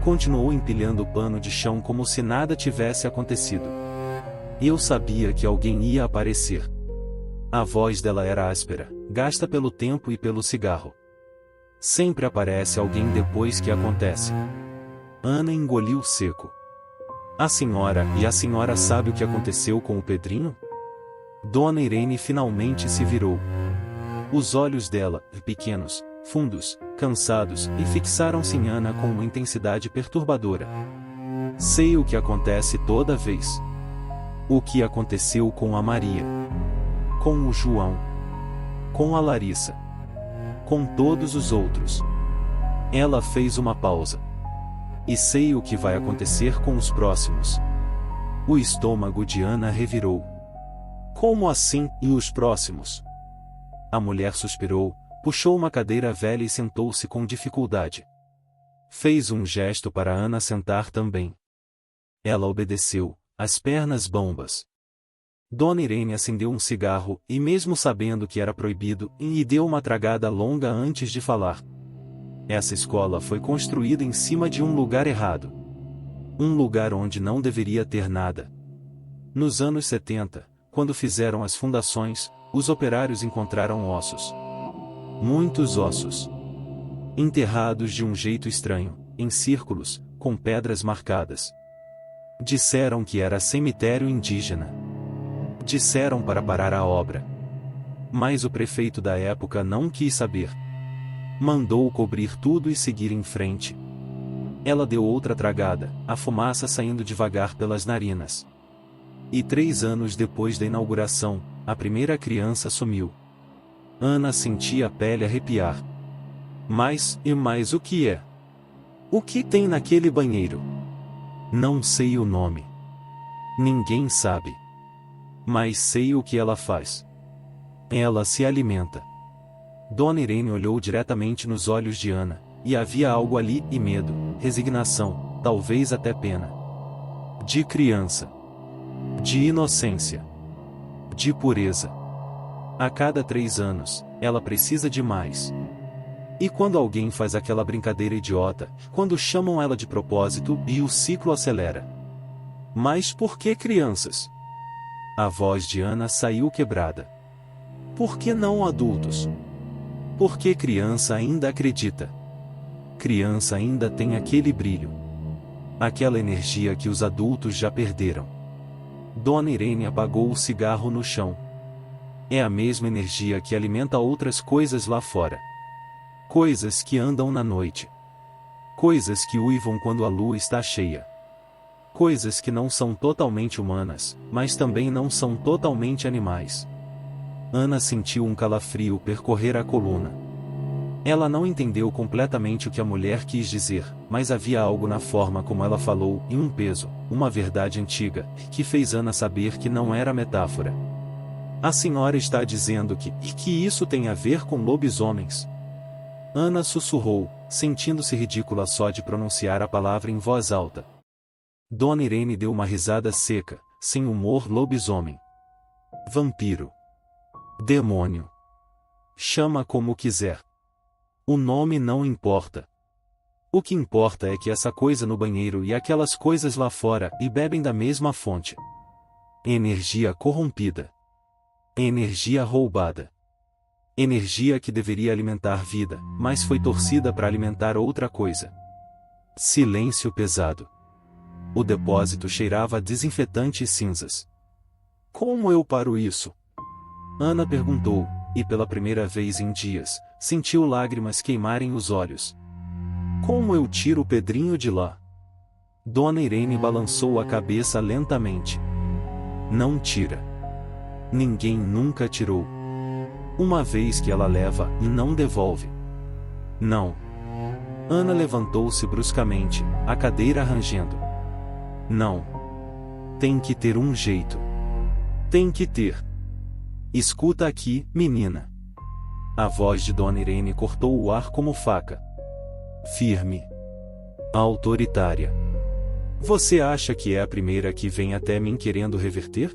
Continuou empilhando o pano de chão como se nada tivesse acontecido. Eu sabia que alguém ia aparecer. A voz dela era áspera, gasta pelo tempo e pelo cigarro. Sempre aparece alguém depois que acontece. Ana engoliu seco. A senhora sabe o que aconteceu com o Pedrinho? Dona Irene finalmente se virou. Os olhos dela, pequenos, fundos, cansados, e fixaram-se em Ana com uma intensidade perturbadora. Sei o que acontece toda vez. O que aconteceu com a Maria. Com o João. Com a Larissa. Com todos os outros. Ela fez uma pausa. E sei o que vai acontecer com os próximos. O estômago de Ana revirou. Como assim, e os próximos? A mulher suspirou, puxou uma cadeira velha e sentou-se com dificuldade. Fez um gesto para Ana sentar também. Ela obedeceu, as pernas bambas. Dona Irene acendeu um cigarro, e mesmo sabendo que era proibido, lhe deu uma tragada longa antes de falar. Essa escola foi construída em cima de um lugar errado. Um lugar onde não deveria ter nada. Nos anos 70, quando fizeram as fundações, os operários encontraram ossos. Muitos ossos. Enterrados de um jeito estranho, em círculos, com pedras marcadas. Disseram que era cemitério indígena. Disseram para parar a obra. Mas o prefeito da época não quis saber. Mandou cobrir tudo e seguir em frente. Ela deu outra tragada, a fumaça saindo devagar pelas narinas. E 3 anos depois da inauguração, a primeira criança sumiu. Ana sentia a pele arrepiar. Mas o que é? O que tem naquele banheiro? Não sei o nome. Ninguém sabe. Mas sei o que ela faz. Ela se alimenta. Dona Irene olhou diretamente nos olhos de Ana, e havia algo ali, e medo, resignação, talvez até pena. De criança. De inocência. De pureza. A cada 3 anos, ela precisa de mais. E quando alguém faz aquela brincadeira idiota, quando chamam ela de propósito, e o ciclo acelera. Mas por que crianças? A voz de Ana saiu quebrada. Por que não adultos? Porque criança ainda acredita. Criança ainda tem aquele brilho. Aquela energia que os adultos já perderam. Dona Irene apagou o cigarro no chão. É a mesma energia que alimenta outras coisas lá fora. Coisas que andam na noite. Coisas que uivam quando a lua está cheia. Coisas que não são totalmente humanas, mas também não são totalmente animais. Ana sentiu um calafrio percorrer a coluna. Ela não entendeu completamente o que a mulher quis dizer, mas havia algo na forma como ela falou, e um peso, uma verdade antiga, que fez Ana saber que não era metáfora. A senhora está dizendo que isso tem a ver com lobisomens. Ana sussurrou, sentindo-se ridícula só de pronunciar a palavra em voz alta. Dona Irene deu uma risada seca, sem humor. Lobisomem. Vampiro. Demônio. Chama como quiser. O nome não importa. O que importa é que essa coisa no banheiro e aquelas coisas lá fora e bebem da mesma fonte. Energia corrompida. Energia roubada. Energia que deveria alimentar vida, mas foi torcida para alimentar outra coisa. Silêncio pesado. O depósito cheirava a desinfetante e cinzas. Como eu paro isso? Ana perguntou, e pela primeira vez em dias, sentiu lágrimas queimarem os olhos. Como eu tiro o Pedrinho de lá? Dona Irene balançou a cabeça lentamente. Não tira. Ninguém nunca tirou. Uma vez que ela leva, não devolve. Não. Ana levantou-se bruscamente, a cadeira rangendo. Não. Tem que ter um jeito. Tem que ter. Escuta aqui, menina. A voz de Dona Irene cortou o ar como faca. Firme. Autoritária. Você acha que é a primeira que vem até mim querendo reverter?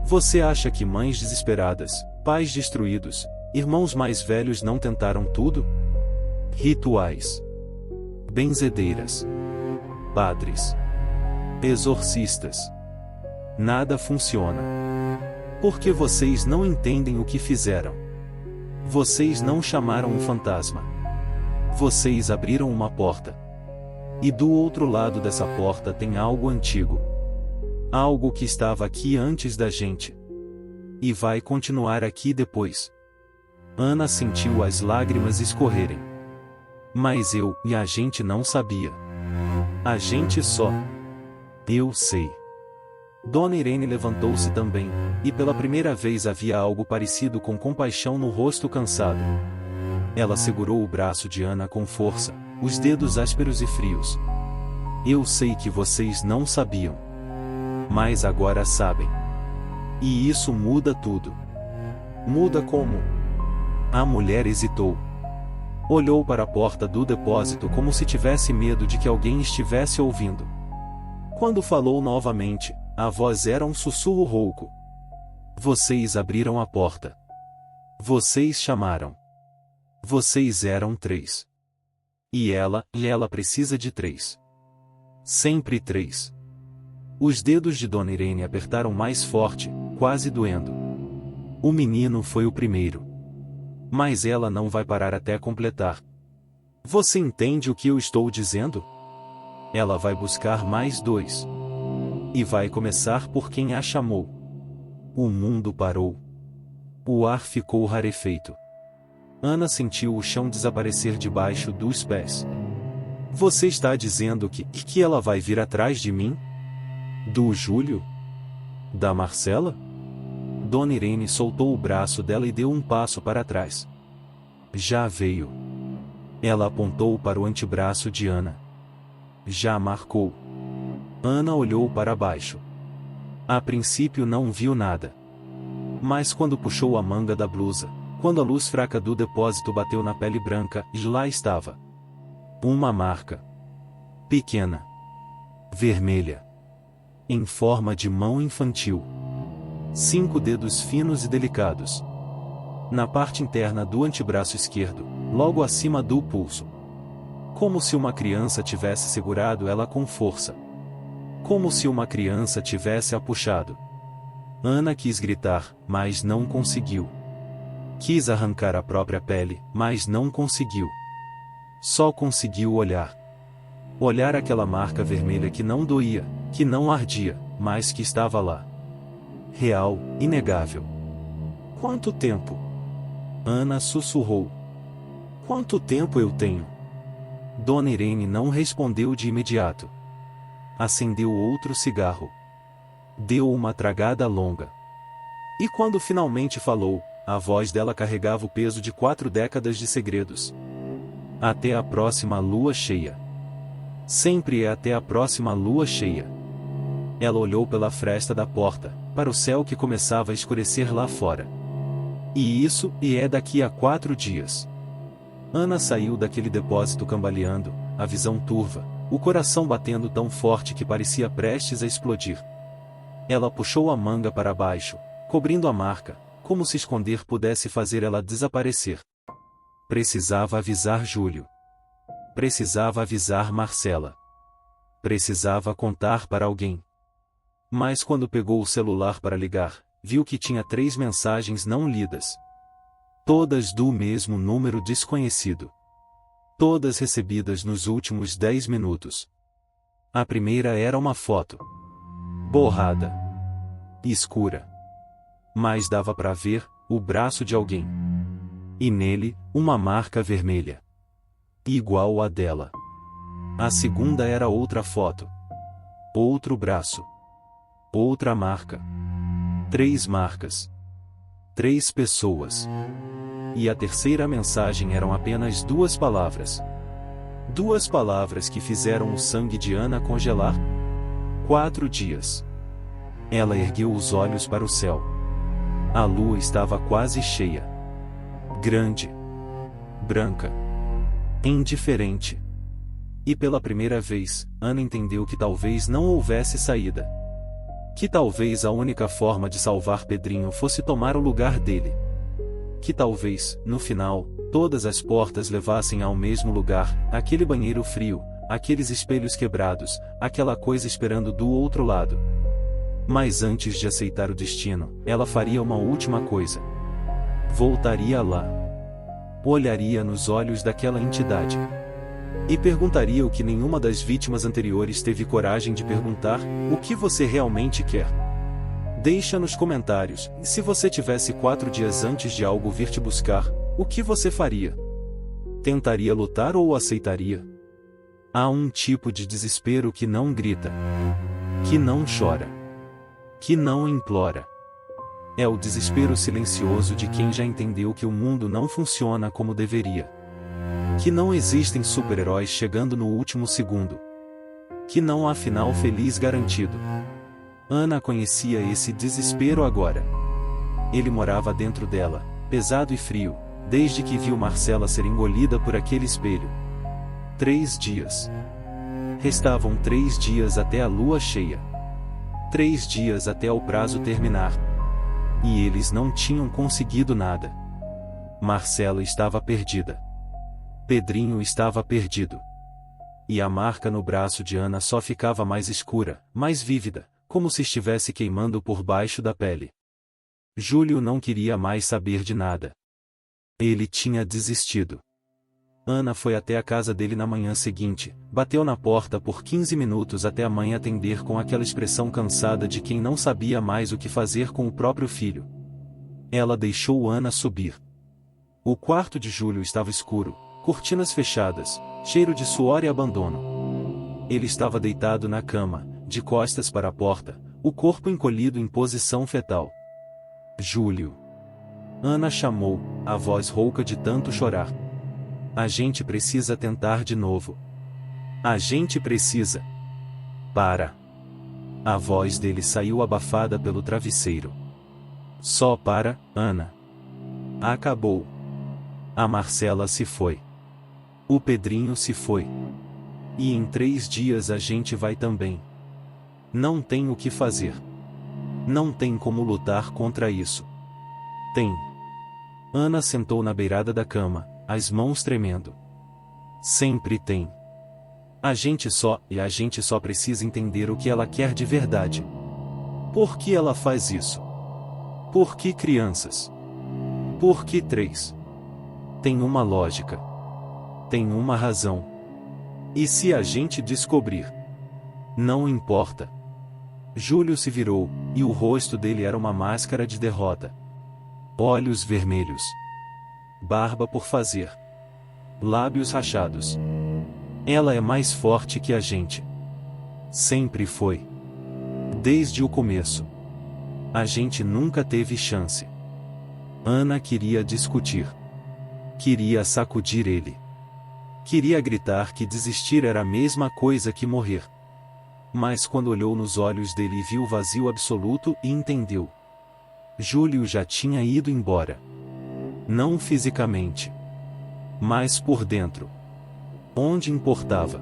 Você acha que mães desesperadas, pais destruídos, irmãos mais velhos não tentaram tudo? Rituais, benzedeiras, padres, exorcistas. Nada funciona. Porque vocês não entendem o que fizeram. Vocês não chamaram um fantasma. Vocês abriram uma porta. E do outro lado dessa porta tem algo antigo. Algo que estava aqui antes da gente. E vai continuar aqui depois. Ana sentiu as lágrimas escorrerem. Mas eu e a gente não sabia. A gente só. Eu sei. Dona Irene levantou-se também, e pela primeira vez havia algo parecido com compaixão no rosto cansado. Ela segurou o braço de Ana com força, os dedos ásperos e frios. Eu sei que vocês não sabiam. Mas agora sabem. E isso muda tudo. Muda como? A mulher hesitou. Olhou para a porta do depósito como se tivesse medo de que alguém estivesse ouvindo. Quando falou novamente, a voz era um sussurro rouco. Vocês abriram a porta. Vocês chamaram. Vocês eram 3. E ela precisa de 3. Sempre 3. Os dedos de Dona Irene apertaram mais forte, quase doendo. O menino foi o primeiro. Mas ela não vai parar até completar. Você entende o que eu estou dizendo? Ela vai buscar mais 2. E vai começar por quem a chamou. O mundo parou. O ar ficou rarefeito. Ana sentiu o chão desaparecer debaixo dos pés. Você está dizendo que ela vai vir atrás de mim? Do Júlio? Da Marcela? Dona Irene soltou o braço dela e deu um passo para trás. Já veio. Ela apontou para o antebraço de Ana. Já marcou. Ana olhou para baixo. A princípio não viu nada. Mas quando puxou a manga da blusa, quando a luz fraca do depósito bateu na pele branca, lá estava. Uma marca. Pequena. Vermelha. Em forma de mão infantil. 5 dedos finos e delicados. Na parte interna do antebraço esquerdo, logo acima do pulso. Como se uma criança tivesse segurado ela com força. Como se uma criança tivesse a puxado. Ana quis gritar, mas não conseguiu. Quis arrancar a própria pele, mas não conseguiu. Só conseguiu olhar. Olhar aquela marca vermelha que não doía, que não ardia, mas que estava lá. Real, inegável. Quanto tempo? Ana sussurrou. Quanto tempo eu tenho? Dona Irene não respondeu de imediato. Acendeu outro cigarro. Deu uma tragada longa. E quando finalmente falou, a voz dela carregava o peso de 4 décadas de segredos. Até a próxima lua cheia. Sempre é até a próxima lua cheia. Ela olhou pela fresta da porta, para o céu que começava a escurecer lá fora. E é daqui a 4 dias. Ana saiu daquele depósito cambaleando, a visão turva, o coração batendo tão forte que parecia prestes a explodir. Ela puxou a manga para baixo, cobrindo a marca, como se esconder pudesse fazer ela desaparecer. Precisava avisar Júlio. Precisava avisar Marcela. Precisava contar para alguém. Mas quando pegou o celular para ligar, viu que tinha 3 mensagens não lidas. Todas do mesmo número desconhecido. Todas recebidas nos últimos 10 minutos. A primeira era uma foto. Borrada. Escura. Mas dava para ver o braço de alguém. E nele, uma marca vermelha. Igual à dela. A segunda era outra foto. Outro braço. Outra marca. 3 marcas. 3 pessoas. E a terceira mensagem eram apenas 2 palavras. 2 palavras que fizeram o sangue de Ana congelar. 4 dias. Ela ergueu os olhos para o céu. A lua estava quase cheia. Grande. Branca. Indiferente. E pela primeira vez, Ana entendeu que talvez não houvesse saída. Que talvez a única forma de salvar Pedrinho fosse tomar o lugar dele. Que talvez, no final, todas as portas levassem ao mesmo lugar, aquele banheiro frio, aqueles espelhos quebrados, aquela coisa esperando do outro lado. Mas antes de aceitar o destino, ela faria uma última coisa. Voltaria lá. Olharia nos olhos daquela entidade. E perguntaria o que nenhuma das vítimas anteriores teve coragem de perguntar: o que você realmente quer? Deixa nos comentários, e se você tivesse 4 dias antes de algo vir te buscar, o que você faria? Tentaria lutar ou aceitaria? Há um tipo de desespero que não grita, que não chora, que não implora. É o desespero silencioso de quem já entendeu que o mundo não funciona como deveria. Que não existem super-heróis chegando no último segundo. Que não há final feliz garantido. Ana conhecia esse desespero agora. Ele morava dentro dela, pesado e frio, desde que viu Marcela ser engolida por aquele espelho. 3 dias. Restavam 3 dias até a lua cheia. 3 dias até o prazo terminar. E eles não tinham conseguido nada. Marcela estava perdida. Pedrinho estava perdido. E a marca no braço de Ana só ficava mais escura, mais vívida, como se estivesse queimando por baixo da pele. Júlio não queria mais saber de nada. Ele tinha desistido. Ana foi até a casa dele na manhã seguinte, bateu na porta por 15 minutos até a mãe atender com aquela expressão cansada de quem não sabia mais o que fazer com o próprio filho. Ela deixou Ana subir. O quarto de Júlio estava escuro, cortinas fechadas, cheiro de suor e abandono. Ele estava deitado na cama, de costas para a porta, o corpo encolhido em posição fetal. Júlio. Ana chamou, a voz rouca de tanto chorar. A gente precisa tentar de novo. A gente precisa. Para. A voz dele saiu abafada pelo travesseiro. Só para, Ana. Acabou. A Marcela se foi. O Pedrinho se foi. E em 3 dias a gente vai também. Não tem o que fazer. Não tem como lutar contra isso. Tem. Ana sentou na beirada da cama, as mãos tremendo. Sempre tem. A gente só precisa entender o que ela quer de verdade. Por que ela faz isso? Por que crianças? Por que 3? Tem uma lógica. Tem uma razão. E se a gente descobrir? Não importa. Júlio se virou, e o rosto dele era uma máscara de derrota. Olhos vermelhos. Barba por fazer. Lábios rachados. Ela é mais forte que a gente. Sempre foi. Desde o começo. A gente nunca teve chance. Ana queria discutir. Queria sacudir ele. Queria gritar que desistir era a mesma coisa que morrer. Mas quando olhou nos olhos dele e viu o vazio absoluto e entendeu. Júlio já tinha ido embora. Não fisicamente. Mas por dentro. Onde importava.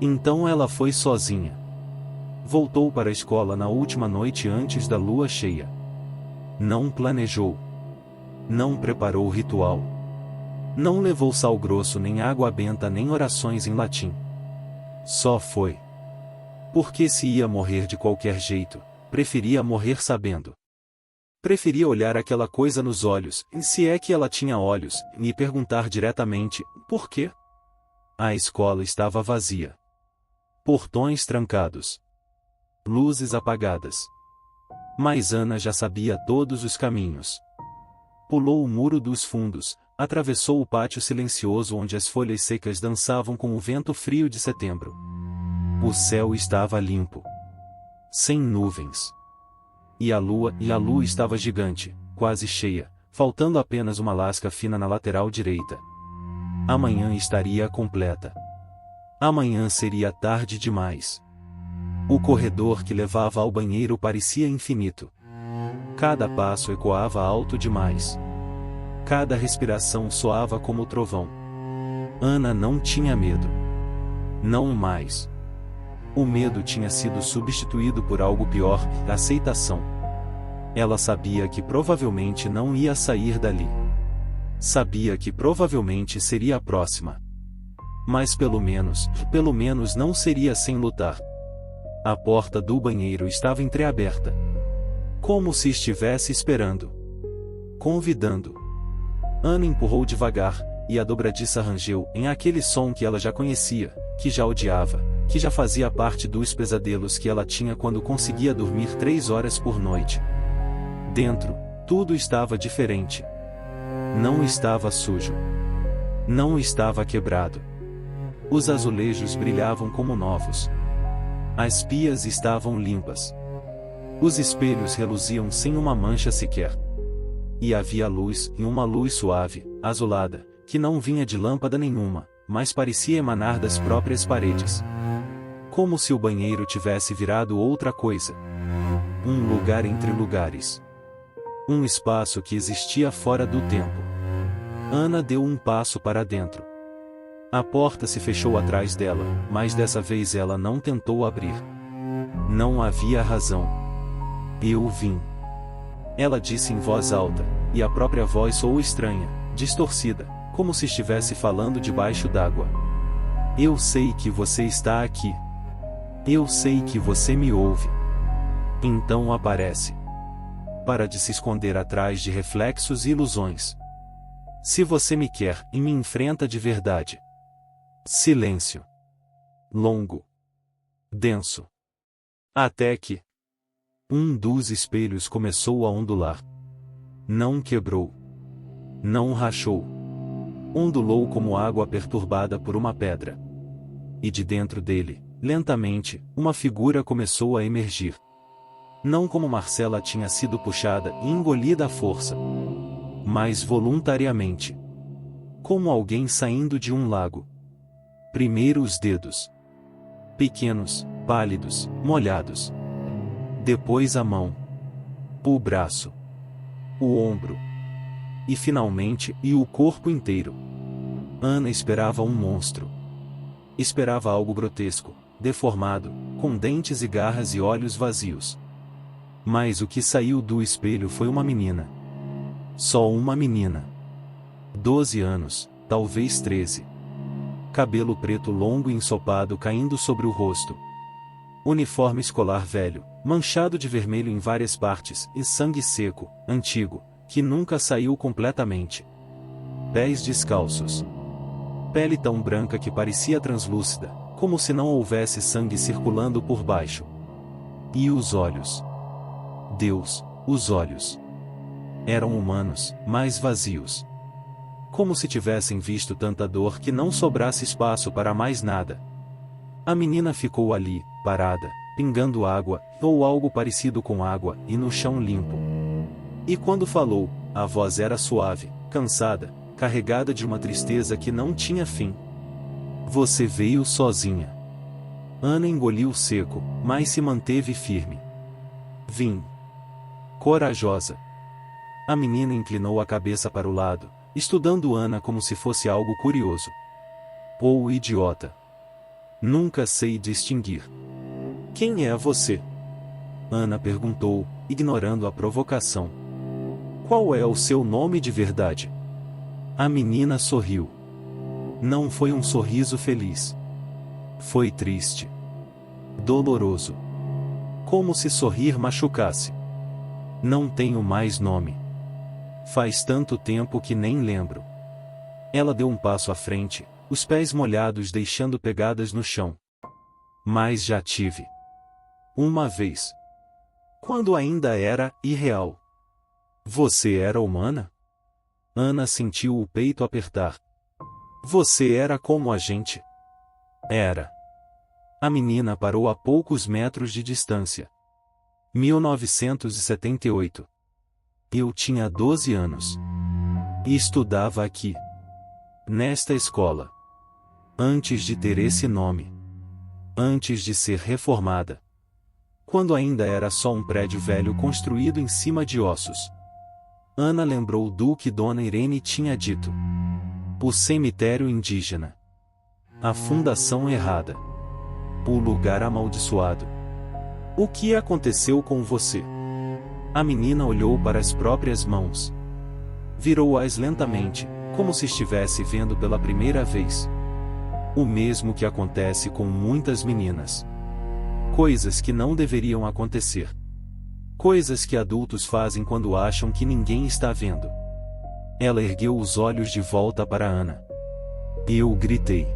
Então ela foi sozinha. Voltou para a escola na última noite antes da lua cheia. Não planejou. Não preparou o ritual. Não levou sal grosso nem água benta nem orações em latim. Só foi. Porque se ia morrer de qualquer jeito, preferia morrer sabendo. Preferia olhar aquela coisa nos olhos, se é que ela tinha olhos, e perguntar diretamente, por quê? A escola estava vazia. Portões trancados. Luzes apagadas. Mas Ana já sabia todos os caminhos. Pulou o muro dos fundos, atravessou o pátio silencioso onde as folhas secas dançavam com o vento frio de setembro. O céu estava limpo. Sem nuvens. E a lua estava gigante, quase cheia, faltando apenas uma lasca fina na lateral direita. Amanhã estaria completa. Amanhã seria tarde demais. O corredor que levava ao banheiro parecia infinito. Cada passo ecoava alto demais. Cada respiração soava como trovão. Ana não tinha medo. Não mais. O medo tinha sido substituído por algo pior, a aceitação. Ela sabia que provavelmente não ia sair dali. Sabia que provavelmente seria a próxima. Mas pelo menos não seria sem lutar. A porta do banheiro estava entreaberta. Como se estivesse esperando. Convidando. Ana empurrou devagar, e a dobradiça rangeu, em aquele som que ela já conhecia, que já odiava, que já fazia parte dos pesadelos que ela tinha quando conseguia dormir 3 horas por noite. Dentro, tudo estava diferente. Não estava sujo. Não estava quebrado. Os azulejos brilhavam como novos. As pias estavam limpas. Os espelhos reluziam sem uma mancha sequer. E havia luz, e uma luz suave, azulada, que não vinha de lâmpada nenhuma, mas parecia emanar das próprias paredes. Como se o banheiro tivesse virado outra coisa. Um lugar entre lugares. Um espaço que existia fora do tempo. Ana deu um passo para dentro. A porta se fechou atrás dela, mas dessa vez ela não tentou abrir. Não havia razão. Eu vim. Ela disse em voz alta, e a própria voz soou estranha, distorcida, como se estivesse falando debaixo d'água. Eu sei que você está aqui. Eu sei que você me ouve. Então aparece. Para de se esconder atrás de reflexos e ilusões. Se você me quer e me enfrenta de verdade. Silêncio. Longo. Denso. Até que um dos espelhos começou a ondular. Não quebrou. Não rachou. Ondulou como água perturbada por uma pedra. E de dentro dele, lentamente, uma figura começou a emergir. Não como Marcela tinha sido puxada e engolida à força, mas voluntariamente. Como alguém saindo de um lago. Primeiro os dedos. Pequenos, pálidos, molhados. Depois a mão. O braço. O ombro. E finalmente, o corpo inteiro. Ana esperava um monstro. Esperava algo grotesco, deformado, com dentes e garras e olhos vazios. Mas o que saiu do espelho foi uma menina. Só uma menina. 12 anos, talvez 13. Cabelo preto longo e ensopado caindo sobre o rosto. Uniforme escolar velho, manchado de vermelho em várias partes, e sangue seco, antigo, que nunca saiu completamente. Pés descalços. Pele tão branca que parecia translúcida, como se não houvesse sangue circulando por baixo. E os olhos. Deus, os olhos. Eram humanos, mas vazios. Como se tivessem visto tanta dor que não sobrasse espaço para mais nada. A menina ficou ali, parada, pingando água, ou algo parecido com água, e no chão limpo. E quando falou, a voz era suave, cansada, carregada de uma tristeza que não tinha fim. Você veio sozinha. Ana engoliu seco, mas se manteve firme. Vim. Corajosa. A menina inclinou a cabeça para o lado, estudando Ana como se fosse algo curioso. Ou idiota. Nunca sei distinguir. Quem é você? Ana perguntou, ignorando a provocação. Qual é o seu nome de verdade? A menina sorriu. Não foi um sorriso feliz. Foi triste. Doloroso. Como se sorrir machucasse. Não tenho mais nome. Faz tanto tempo que nem lembro. Ela deu um passo à frente, os pés molhados deixando pegadas no chão. Mas já tive. Uma vez. Quando ainda era irreal. Você era humana? Ana sentiu o peito apertar. Você era como a gente. Era. A menina parou a poucos metros de distância. 1978. Eu tinha 12 anos. E estudava aqui. Nesta escola. Antes de ter esse nome. Antes de ser reformada. Quando ainda era só um prédio velho construído em cima de ossos. Ana lembrou do que Dona Irene tinha dito. O cemitério indígena. A fundação errada. O lugar amaldiçoado. O que aconteceu com você? A menina olhou para as próprias mãos. Virou-as lentamente, como se estivesse vendo pela primeira vez. O mesmo que acontece com muitas meninas. Coisas que não deveriam acontecer. Coisas que adultos fazem quando acham que ninguém está vendo. Ela ergueu os olhos de volta para Ana. Eu gritei.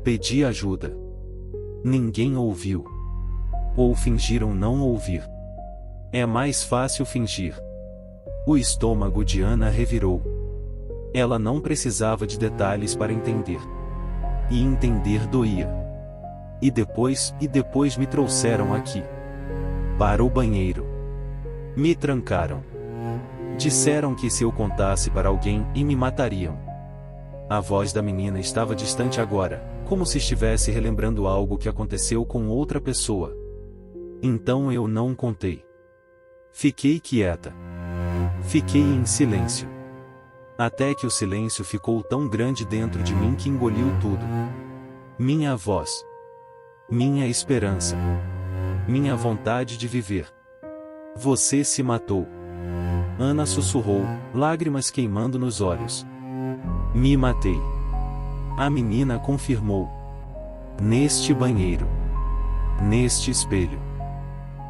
Pedi ajuda. Ninguém ouviu. Ou fingiram não ouvir. É mais fácil fingir. O estômago de Ana revirou. Ela não precisava de detalhes para entender. E entender doía. E depois me trouxeram aqui. Para o banheiro. Me trancaram. Disseram que se eu contasse para alguém e me matariam. A voz da menina estava distante agora, como se estivesse relembrando algo que aconteceu com outra pessoa. Então eu não contei. Fiquei quieta. Fiquei em silêncio. Até que o silêncio ficou tão grande dentro de mim que engoliu tudo. Minha voz. Minha esperança. Minha vontade de viver. Você se matou. Ana sussurrou, lágrimas queimando nos olhos. Me matei. A menina confirmou. Neste banheiro. Neste espelho.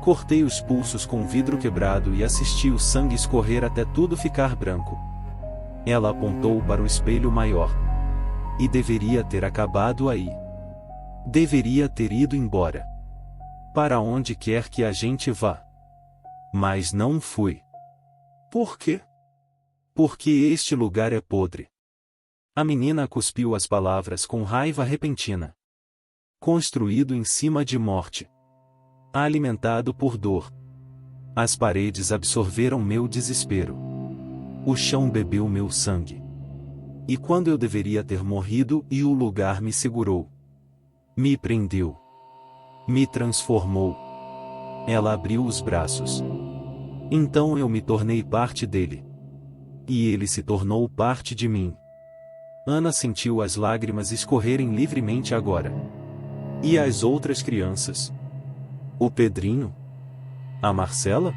Cortei os pulsos com vidro quebrado e assisti o sangue escorrer até tudo ficar branco. Ela apontou para o espelho maior. E deveria ter acabado aí. Deveria ter ido embora. Para onde quer que a gente vá. Mas não fui. Por quê? Porque este lugar é podre. A menina cuspiu as palavras com raiva repentina. Construído em cima de morte. Alimentado por dor. As paredes absorveram meu desespero. O chão bebeu meu sangue. E quando eu deveria ter morrido e o lugar me segurou. Me prendeu. Me transformou. Ela abriu os braços. Então eu me tornei parte dele. E ele se tornou parte de mim. Ana sentiu as lágrimas escorrerem livremente agora. E as outras crianças? O Pedrinho? A Marcela?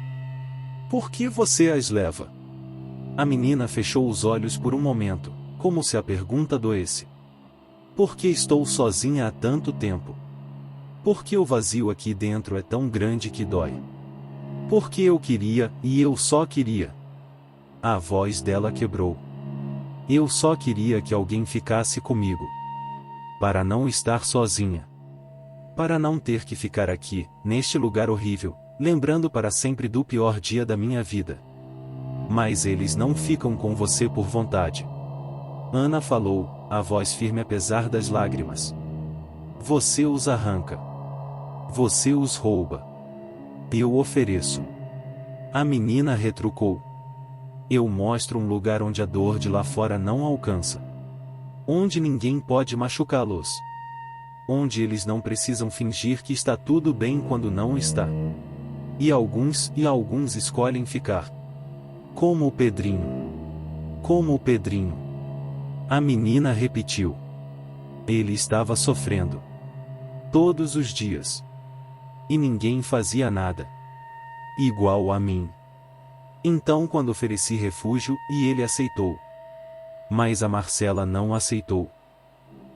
Por que você as leva? A menina fechou os olhos por um momento, como se a pergunta doesse. Por que estou sozinha há tanto tempo? Por que o vazio aqui dentro é tão grande que dói? Porque eu queria, e eu só queria. A voz dela quebrou. Eu só queria que alguém ficasse comigo. Para não estar sozinha. Para não ter que ficar aqui, neste lugar horrível, lembrando para sempre do pior dia da minha vida. Mas eles não ficam com você por vontade. Ana falou, a voz firme apesar das lágrimas. Você os arranca. Você os rouba. Eu ofereço. A menina retrucou. Eu mostro um lugar onde a dor de lá fora não alcança. Onde ninguém pode machucá-los. Onde eles não precisam fingir que está tudo bem quando não está. E alguns escolhem ficar. Como o Pedrinho. Como o Pedrinho. A menina repetiu. Ele estava sofrendo. Todos os dias. E ninguém fazia nada. Igual a mim. Então quando ofereci refúgio, e ele aceitou. Mas a Marcela não aceitou.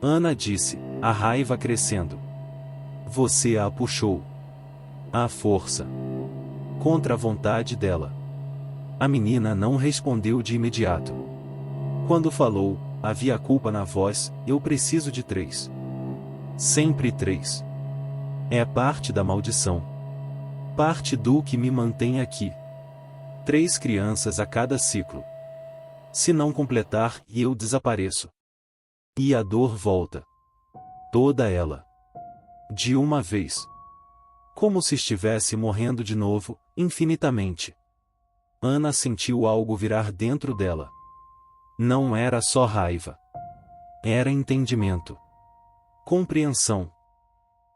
Ana disse, a raiva crescendo. Você a puxou. À força. Contra a vontade dela. A menina não respondeu de imediato. Quando falou, havia culpa na voz, eu preciso de 3. Sempre 3. É parte da maldição. Parte do que me mantém aqui. 3 crianças a cada ciclo. Se não completar, eu desapareço. E a dor volta. Toda ela. De uma vez. Como se estivesse morrendo de novo, infinitamente. Ana sentiu algo virar dentro dela. Não era só raiva. Era entendimento. Compreensão.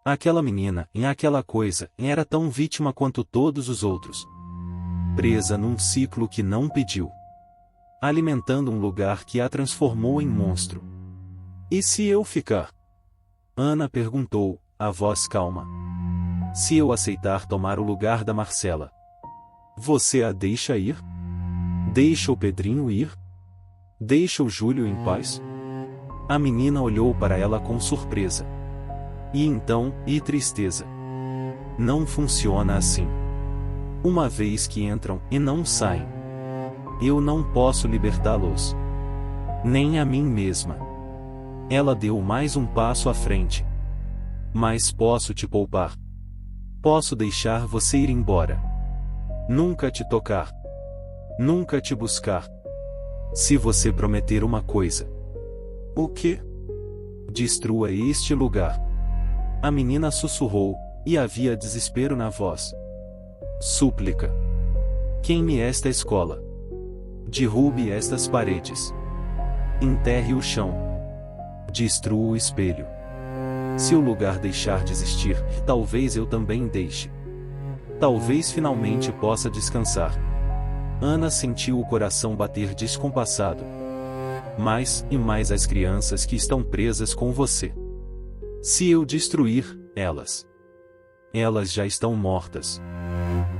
Aquela menina, em aquela coisa, era tão vítima quanto todos os outros. Presa num ciclo que não pediu. Alimentando um lugar que a transformou em monstro. E se eu ficar? Ana perguntou, a voz calma. Se eu aceitar tomar o lugar da Marcela, você a deixa ir? Deixa o Pedrinho ir? Deixa o Júlio em paz? A menina olhou para ela com surpresa. E então, e tristeza. Não funciona assim. Uma vez que entram e não saem, eu não posso libertá-los. Nem a mim mesma. Ela deu mais um passo à frente. Mas posso te poupar. Posso deixar você ir embora. Nunca te tocar. Nunca te buscar. Se você prometer uma coisa. O quê? Destrua este lugar. A menina sussurrou, e havia desespero na voz. Súplica. Queime esta escola. Derrube estas paredes. Enterre o chão. Destrua o espelho. Se o lugar deixar de existir, talvez eu também deixe. Talvez finalmente possa descansar. Ana sentiu o coração bater descompassado. Mais e mais as crianças que estão presas com você. Se eu destruir elas, elas já estão mortas.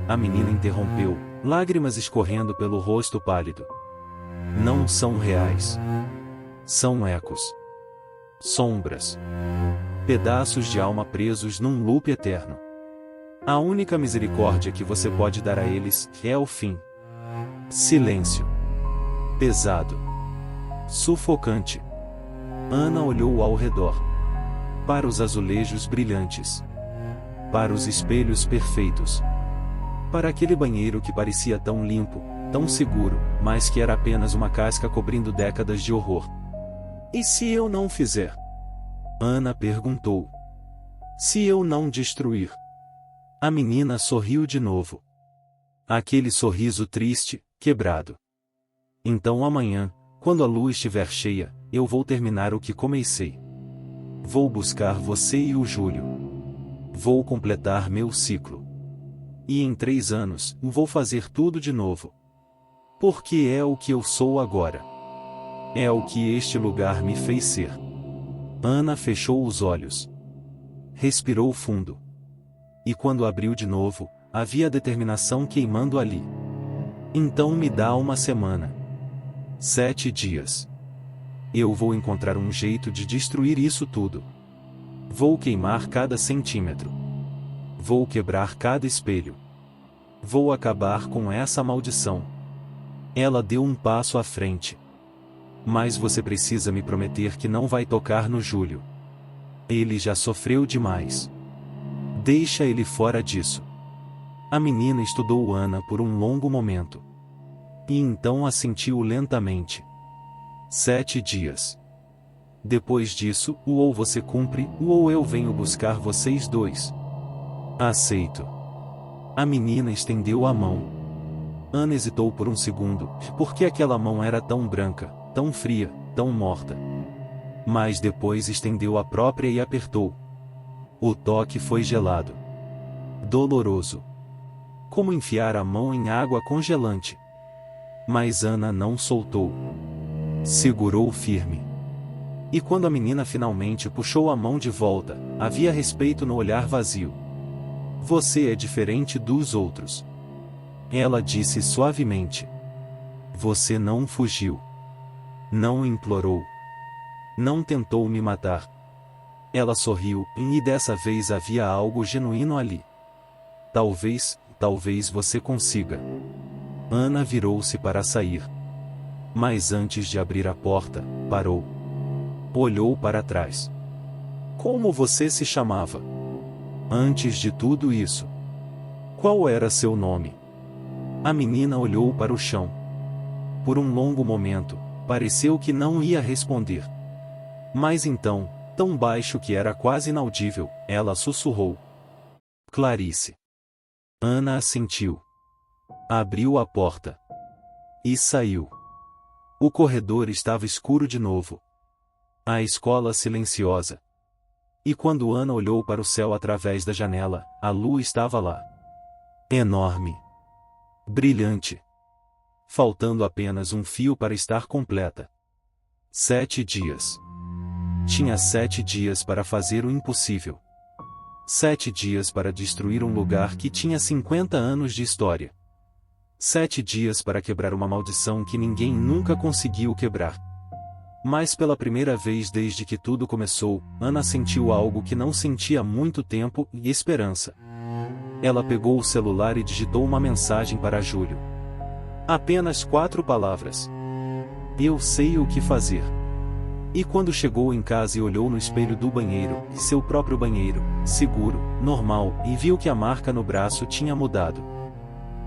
A menina interrompeu, lágrimas escorrendo pelo rosto pálido. Não são reais. São ecos. Sombras. Pedaços de alma presos num loop eterno. A única misericórdia que você pode dar a eles é o fim. Silêncio. Pesado. Sufocante. Ana olhou ao redor. Para os azulejos brilhantes. Para os espelhos perfeitos. Para aquele banheiro que parecia tão limpo, tão seguro, mas que era apenas uma casca cobrindo décadas de horror. E se eu não fizer? Ana perguntou. Se eu não destruir? A menina sorriu de novo. Aquele sorriso triste, quebrado. Então amanhã, quando a lua estiver cheia, eu vou terminar o que comecei. Vou buscar você e o Júlio. Vou completar meu ciclo. E em 3 anos, vou fazer tudo de novo. Porque é o que eu sou agora. É o que este lugar me fez ser. Ana fechou os olhos. Respirou fundo. E quando abriu de novo, havia determinação queimando ali. Então me dá uma semana. 7 dias. Eu vou encontrar um jeito de destruir isso tudo. Vou queimar cada centímetro. Vou quebrar cada espelho. Vou acabar com essa maldição. Ela deu um passo à frente. Mas você precisa me prometer que não vai tocar no Júlio. Ele já sofreu demais. Deixa ele fora disso. A menina estudou Ana por um longo momento. E então assentiu lentamente. 7 dias. Depois disso, ou você cumpre, ou eu venho buscar vocês dois. Aceito. A menina estendeu a mão. Ana hesitou por um segundo, porque aquela mão era tão branca, tão fria, tão morta. Mas depois estendeu a própria e apertou. O toque foi gelado. Doloroso. Como enfiar a mão em água congelante. Mas Ana não soltou. Segurou firme. E quando a menina finalmente puxou a mão de volta, havia respeito no olhar vazio. Você é diferente dos outros. Ela disse suavemente. Você não fugiu. Não implorou. Não tentou me matar. Ela sorriu, e dessa vez havia algo genuíno ali. Talvez você consiga. Ana virou-se para sair. Mas antes de abrir a porta, parou. Olhou para trás. Como você se chamava? Antes de tudo isso. Qual era seu nome? A menina olhou para o chão. Por um longo momento, pareceu que não ia responder. Mas então, tão baixo que era quase inaudível, ela sussurrou. Clarice. Ana assentiu. Abriu a porta. E saiu. O corredor estava escuro de novo. A escola silenciosa. E quando Ana olhou para o céu através da janela, a lua estava lá. Enorme. Brilhante. Faltando apenas um fio para estar completa. 7 dias. Tinha 7 dias para fazer o impossível. 7 dias para destruir um lugar que tinha 50 anos de história. 7 dias para quebrar uma maldição que ninguém nunca conseguiu quebrar. Mas pela primeira vez desde que tudo começou, Ana sentiu algo que não sentia há muito tempo, e esperança. Ela pegou o celular e digitou uma mensagem para Júlio. Apenas 4 palavras. Eu sei o que fazer. E quando chegou em casa e olhou no espelho do banheiro, seu próprio banheiro, seguro, normal, e viu que a marca no braço tinha mudado.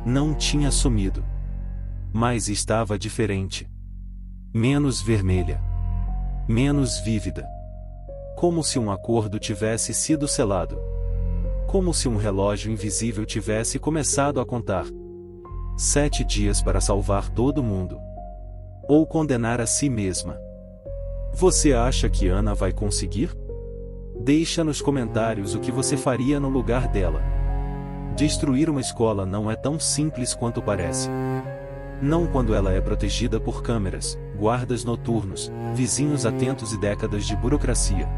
Não tinha sumido. Mas estava diferente. Menos vermelha. Menos vívida. Como se um acordo tivesse sido selado. Como se um relógio invisível tivesse começado a contar. 7 dias para salvar todo mundo. Ou condenar a si mesma. Você acha que Ana vai conseguir? Deixa nos comentários o que você faria no lugar dela. Destruir uma escola não é tão simples quanto parece. Não quando ela é protegida por câmeras, guardas noturnos, vizinhos atentos e décadas de burocracia.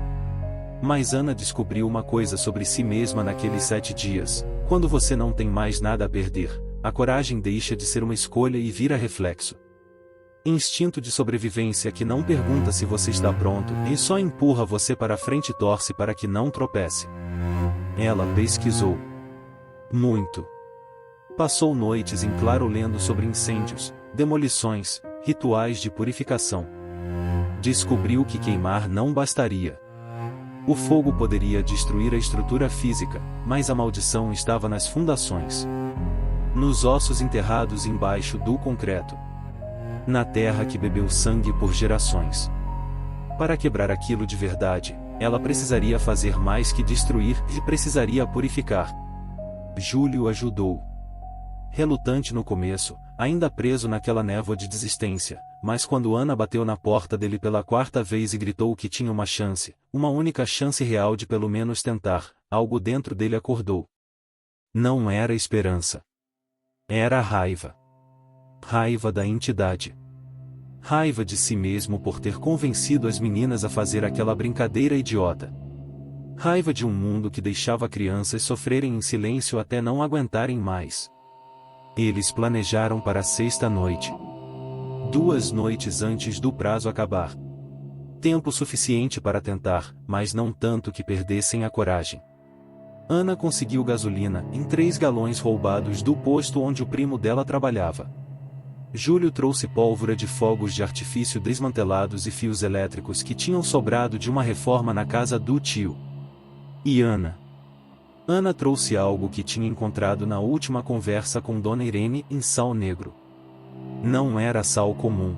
Mas Ana descobriu uma coisa sobre si mesma naqueles 7 dias. Quando você não tem mais nada a perder, a coragem deixa de ser uma escolha e vira reflexo. Instinto de sobrevivência que não pergunta se você está pronto e só empurra você para frente e torce para que não tropece. Ela pesquisou muito. Passou noites em claro lendo sobre incêndios, demolições, rituais de purificação. Descobriu que queimar não bastaria. O fogo poderia destruir a estrutura física, mas a maldição estava nas fundações. Nos ossos enterrados embaixo do concreto. Na terra que bebeu sangue por gerações. Para quebrar aquilo de verdade, ela precisaria fazer mais que destruir e precisaria purificar. Júlio ajudou. Relutante no começo, ainda preso naquela névoa de desistência, mas quando Ana bateu na porta dele pela 4ª vez e gritou que tinha uma chance, uma única chance real de pelo menos tentar, algo dentro dele acordou. Não era esperança. Era raiva. Raiva da entidade. Raiva de si mesmo por ter convencido as meninas a fazer aquela brincadeira idiota. Raiva de um mundo que deixava crianças sofrerem em silêncio até não aguentarem mais. Eles planejaram para a 6ª noite. 2 noites antes do prazo acabar. Tempo suficiente para tentar, mas não tanto que perdessem a coragem. Ana conseguiu gasolina em 3 galões roubados do posto onde o primo dela trabalhava. Júlio trouxe pólvora de fogos de artifício desmantelados e fios elétricos que tinham sobrado de uma reforma na casa do tio. E Ana trouxe algo que tinha encontrado na última conversa com Dona Irene em sal negro. Não era sal comum.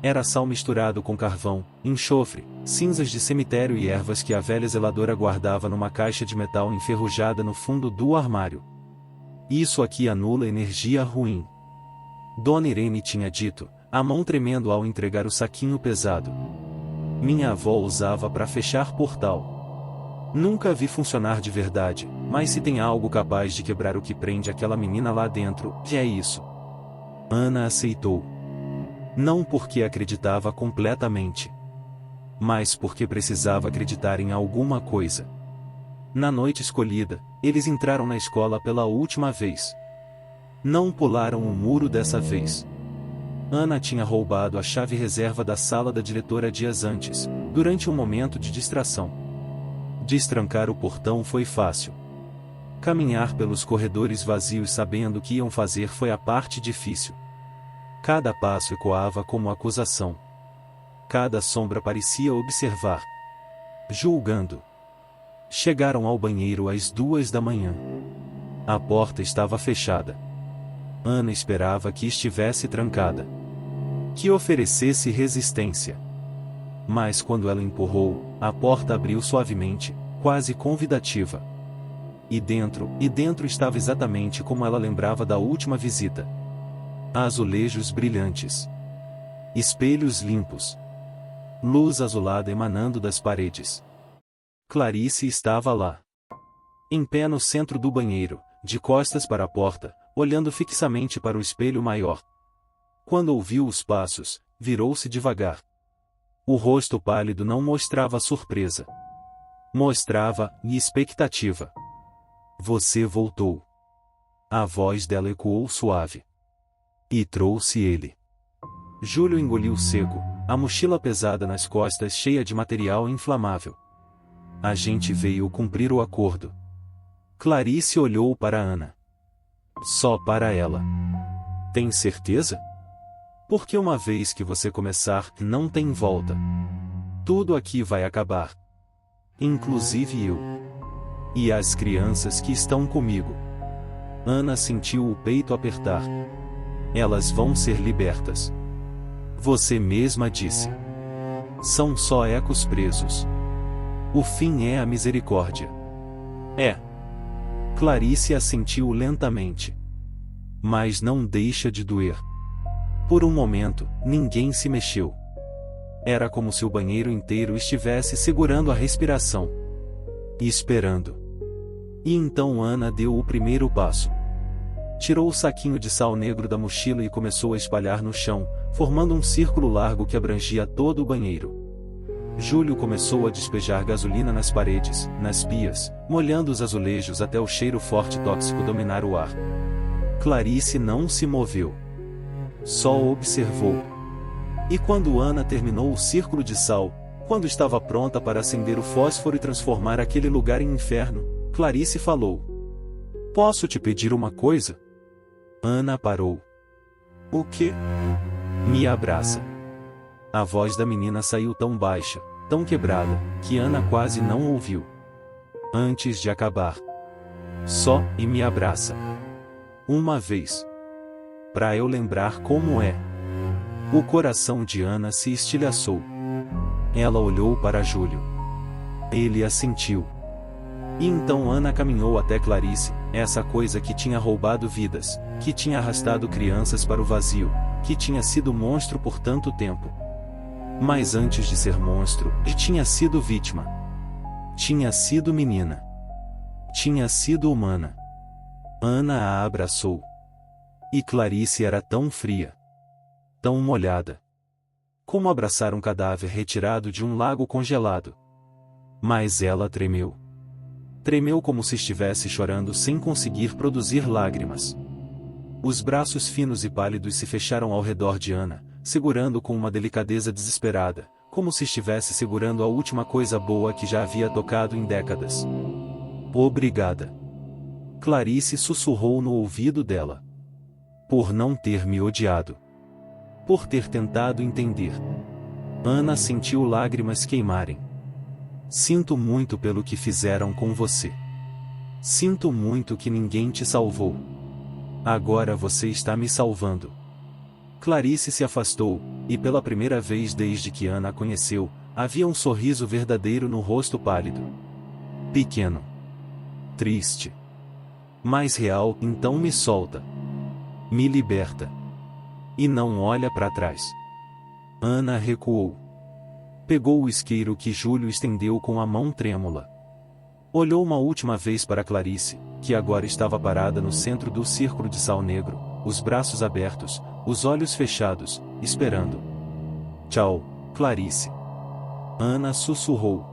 Era sal misturado com carvão, enxofre, cinzas de cemitério e ervas que a velha zeladora guardava numa caixa de metal enferrujada no fundo do armário. Isso aqui anula energia ruim. Dona Irene tinha dito, a mão tremendo ao entregar o saquinho pesado. Minha avó usava para fechar portal. Nunca vi funcionar de verdade, mas se tem algo capaz de quebrar o que prende aquela menina lá dentro, é isso. Ana aceitou. Não porque acreditava completamente, mas porque precisava acreditar em alguma coisa. Na noite escolhida, eles entraram na escola pela última vez. Não pularam o muro dessa vez. Ana tinha roubado a chave reserva da sala da diretora dias antes, durante um momento de distração. Destrancar o portão foi fácil. Caminhar pelos corredores vazios sabendo o que iam fazer foi a parte difícil. Cada passo ecoava como acusação. Cada sombra parecia observar. Julgando. Chegaram ao banheiro às 2 da manhã. A porta estava fechada. Ana esperava que estivesse trancada. Que oferecesse resistência. Mas quando ela empurrou, a porta abriu suavemente, quase convidativa. E dentro estava exatamente como ela lembrava da última visita. Azulejos brilhantes. Espelhos limpos. Luz azulada emanando das paredes. Clarice estava lá. Em pé no centro do banheiro, de costas para a porta, olhando fixamente para o espelho maior. Quando ouviu os passos, virou-se devagar. O rosto pálido não mostrava surpresa. Mostrava expectativa. Você voltou. A voz dela ecoou suave. E trouxe ele. Júlio engoliu seco, a mochila pesada nas costas cheia de material inflamável. A gente veio cumprir o acordo. Clarice olhou para Ana. Só para ela. Tem certeza? Porque uma vez que você começar, não tem volta. Tudo aqui vai acabar. Inclusive eu. E as crianças que estão comigo. Ana sentiu o peito apertar. Elas vão ser libertas. Você mesma disse. São só ecos presos. O fim é a misericórdia. É. Clarice assentiu lentamente. Mas não deixa de doer. Por um momento, ninguém se mexeu. Era como se o banheiro inteiro estivesse segurando a respiração. E esperando. E então Ana deu o primeiro passo. Tirou o saquinho de sal negro da mochila e começou a espalhar no chão, formando um círculo largo que abrangia todo o banheiro. Júlio começou a despejar gasolina nas paredes, nas pias, molhando os azulejos até o cheiro forte tóxico dominar o ar. Clarice não se moveu. Só observou. E quando Ana terminou o círculo de sal, quando estava pronta para acender o fósforo e transformar aquele lugar em inferno, Clarice falou: Posso te pedir uma coisa? Ana parou. O quê? Me abraça. A voz da menina saiu tão baixa, tão quebrada, que Ana quase não ouviu. Antes de acabar. Só e me abraça. Uma vez. Pra eu lembrar como é. O coração de Ana se estilhaçou. Ela olhou para Júlio. Ele assentiu. E então Ana caminhou até Clarice, essa coisa que tinha roubado vidas, que tinha arrastado crianças para o vazio, que tinha sido monstro por tanto tempo. Mas antes de ser monstro, tinha sido vítima. Tinha sido menina. Tinha sido humana. Ana a abraçou. E Clarice era tão fria. Tão molhada. Como abraçar um cadáver retirado de um lago congelado. Mas ela tremeu. Tremeu como se estivesse chorando sem conseguir produzir lágrimas. Os braços finos e pálidos se fecharam ao redor de Ana, segurando com uma delicadeza desesperada, como se estivesse segurando a última coisa boa que já havia tocado em décadas. Obrigada. Clarice sussurrou no ouvido dela. Por não ter me odiado. Por ter tentado entender. Ana sentiu lágrimas queimarem. Sinto muito pelo que fizeram com você. Sinto muito que ninguém te salvou. Agora você está me salvando. Clarice se afastou, e pela primeira vez desde que Ana a conheceu, havia um sorriso verdadeiro no rosto pálido. Pequeno. Triste. Mais real. Então me solta. Me liberta. E não olha para trás. Ana recuou. Pegou o isqueiro que Júlio estendeu com a mão trêmula. Olhou uma última vez para Clarice, que agora estava parada no centro do círculo de sal negro, os braços abertos, os olhos fechados, esperando. Tchau, Clarice. Ana sussurrou.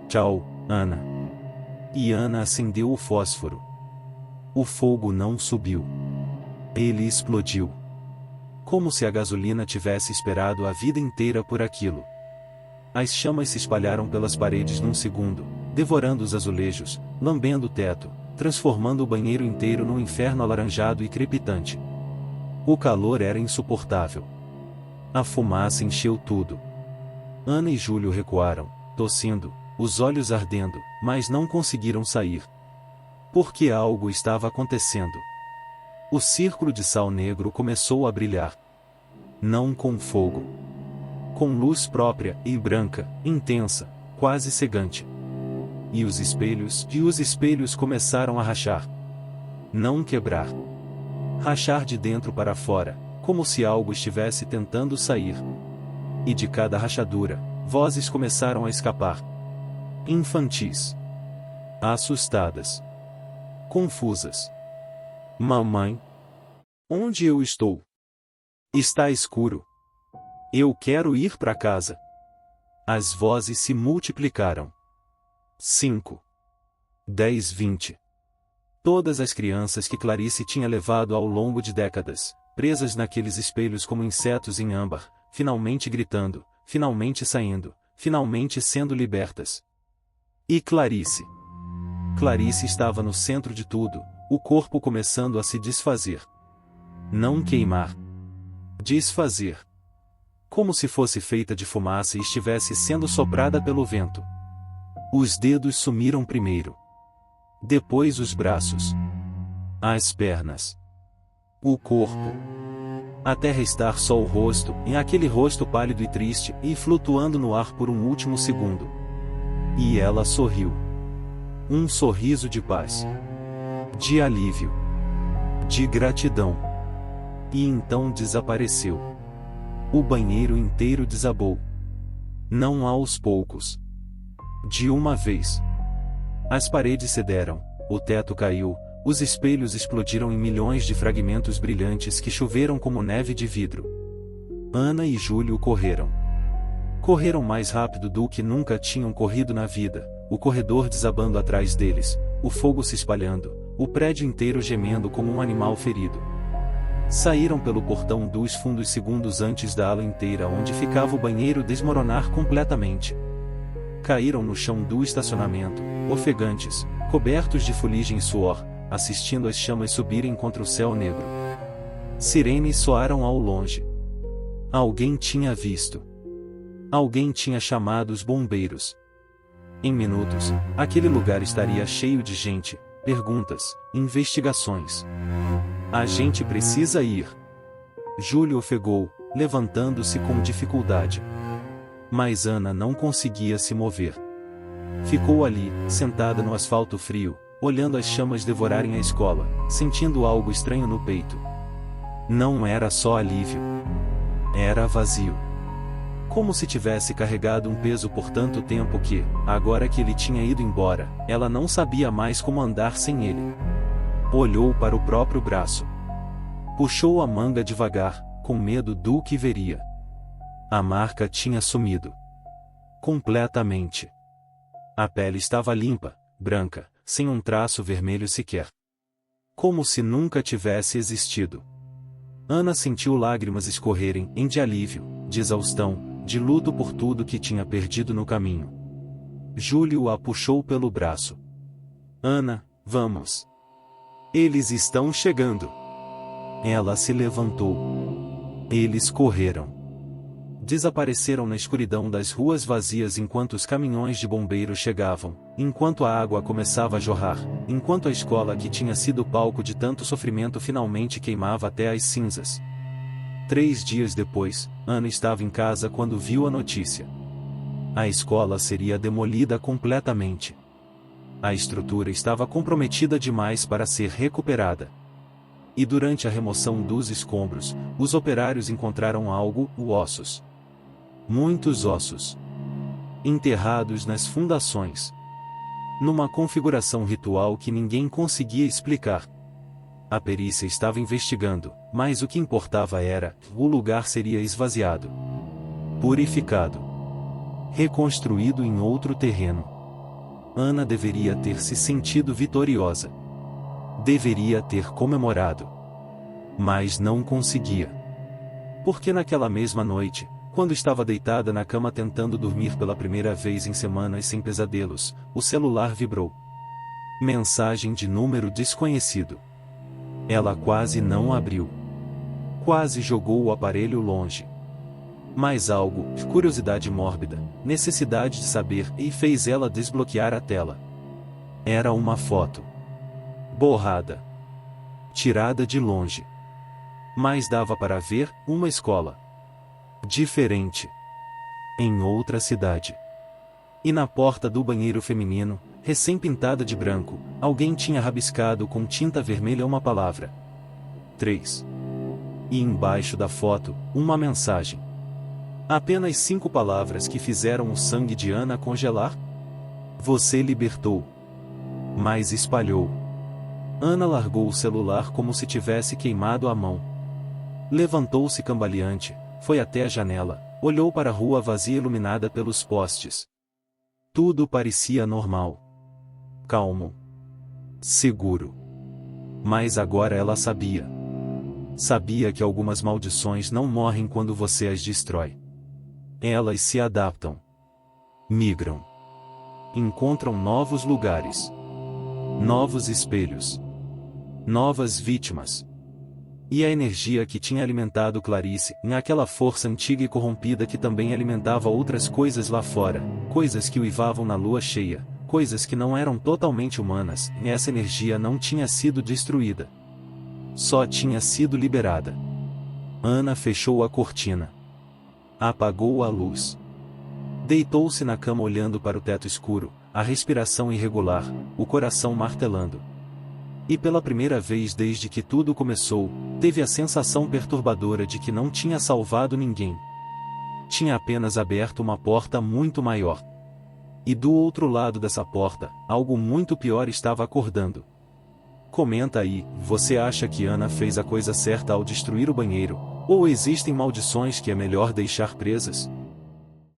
Tchau, Ana. E Ana acendeu o fósforo. O fogo não subiu. Ele explodiu. Como se a gasolina tivesse esperado a vida inteira por aquilo. As chamas se espalharam pelas paredes num segundo, devorando os azulejos, lambendo o teto, transformando o banheiro inteiro num inferno alaranjado e crepitante. O calor era insuportável. A fumaça encheu tudo. Ana e Júlio recuaram, tossindo, os olhos ardendo, mas não conseguiram sair. Porque algo estava acontecendo. O círculo de sal negro começou a brilhar. Não com fogo. Com luz própria e branca, intensa, quase cegante. E os espelhos começaram a rachar. Não quebrar. Rachar de dentro para fora, como se algo estivesse tentando sair. E de cada rachadura, vozes começaram a escapar. Infantis. Assustadas. Confusas. Mamãe? Onde eu estou? Está escuro. Eu quero ir para casa. As vozes se multiplicaram. 5, 10, 20. Todas as crianças que Clarice tinha levado ao longo de décadas, presas naqueles espelhos como insetos em âmbar, finalmente gritando, finalmente saindo, finalmente sendo libertas. E Clarice? Clarice estava no centro de tudo, o corpo começando a se desfazer. Não queimar. Desfazer. Como se fosse feita de fumaça e estivesse sendo soprada pelo vento. Os dedos sumiram primeiro. Depois os braços. As pernas. O corpo. Até restar só o rosto, em aquele rosto pálido e triste, e flutuando no ar por um último segundo. E ela sorriu. Um sorriso de paz. De alívio. De gratidão. E então desapareceu. O banheiro inteiro desabou. Não aos poucos. De uma vez. As paredes cederam, o teto caiu, os espelhos explodiram em milhões de fragmentos brilhantes que choveram como neve de vidro. Ana e Júlio correram. Correram mais rápido do que nunca tinham corrido na vida, o corredor desabando atrás deles, o fogo se espalhando, o prédio inteiro gemendo como um animal ferido. Saíram pelo portão dos fundos segundos antes da ala inteira onde ficava o banheiro desmoronar completamente. Caíram no chão do estacionamento, ofegantes, cobertos de fuligem e suor, assistindo as chamas subirem contra o céu negro. Sirenes soaram ao longe. Alguém tinha visto. Alguém tinha chamado os bombeiros. Em minutos, aquele lugar estaria cheio de gente, perguntas, investigações. A gente precisa ir. Júlio ofegou, levantando-se com dificuldade. Mas Ana não conseguia se mover. Ficou ali, sentada no asfalto frio, olhando as chamas devorarem a escola, sentindo algo estranho no peito. Não era só alívio. Era vazio. Como se tivesse carregado um peso por tanto tempo que, agora que ele tinha ido embora, ela não sabia mais como andar sem ele. Olhou para o próprio braço. Puxou a manga devagar, com medo do que veria. A marca tinha sumido. Completamente. A pele estava limpa, branca, sem um traço vermelho sequer. Como se nunca tivesse existido. Ana sentiu lágrimas escorrerem, de alívio, de exaustão, de luto por tudo que tinha perdido no caminho. Júlio a puxou pelo braço. Ana, vamos. Eles estão chegando. Ela se levantou. Eles correram. Desapareceram na escuridão das ruas vazias enquanto os caminhões de bombeiros chegavam, enquanto a água começava a jorrar, enquanto a escola que tinha sido palco de tanto sofrimento finalmente queimava até as cinzas. 3 dias depois, Ana estava em casa quando viu a notícia. A escola seria demolida completamente. A estrutura estava comprometida demais para ser recuperada. E durante a remoção dos escombros, os operários encontraram algo, ossos. Muitos ossos. Enterrados nas fundações. Numa configuração ritual que ninguém conseguia explicar. A perícia estava investigando, mas o que importava era, o lugar seria esvaziado. Purificado. Reconstruído em outro terreno. Ana deveria ter se sentido vitoriosa. Deveria ter comemorado. Mas não conseguia. Porque naquela mesma noite, quando estava deitada na cama tentando dormir pela primeira vez em semanas sem pesadelos, o celular vibrou. Mensagem de número desconhecido. Ela quase não abriu. Quase jogou o aparelho longe. Mas algo, curiosidade mórbida, necessidade de saber, e fez ela desbloquear a tela. Era uma foto. Borrada. Tirada de longe. Mas dava para ver uma escola. Diferente. Em outra cidade. E na porta do banheiro feminino, recém-pintada de branco, alguém tinha rabiscado com tinta vermelha uma palavra. 3. E embaixo da foto, uma mensagem. Apenas 5 palavras que fizeram o sangue de Ana congelar. Você libertou. Mas espalhou. Ana largou o celular como se tivesse queimado a mão. Levantou-se cambaleante, foi até a janela, olhou para a rua vazia iluminada pelos postes. Tudo parecia normal. Calmo. Seguro. Mas agora ela sabia. Sabia que algumas maldições não morrem quando você as destrói. Elas se adaptam. Migram. Encontram novos lugares. Novos espelhos. Novas vítimas. E a energia que tinha alimentado Clarice, aquela força antiga e corrompida que também alimentava outras coisas lá fora, coisas que uivavam na lua cheia, coisas que não eram totalmente humanas, essa energia não tinha sido destruída. Só tinha sido liberada. Ana fechou a cortina. Apagou a luz. Deitou-se na cama olhando para o teto escuro, a respiração irregular, o coração martelando. E pela primeira vez desde que tudo começou, teve a sensação perturbadora de que não tinha salvado ninguém. Tinha apenas aberto uma porta muito maior. E do outro lado dessa porta, algo muito pior estava acordando. Comenta aí, você acha que Ana fez a coisa certa ao destruir o banheiro, ou existem maldições que é melhor deixar presas?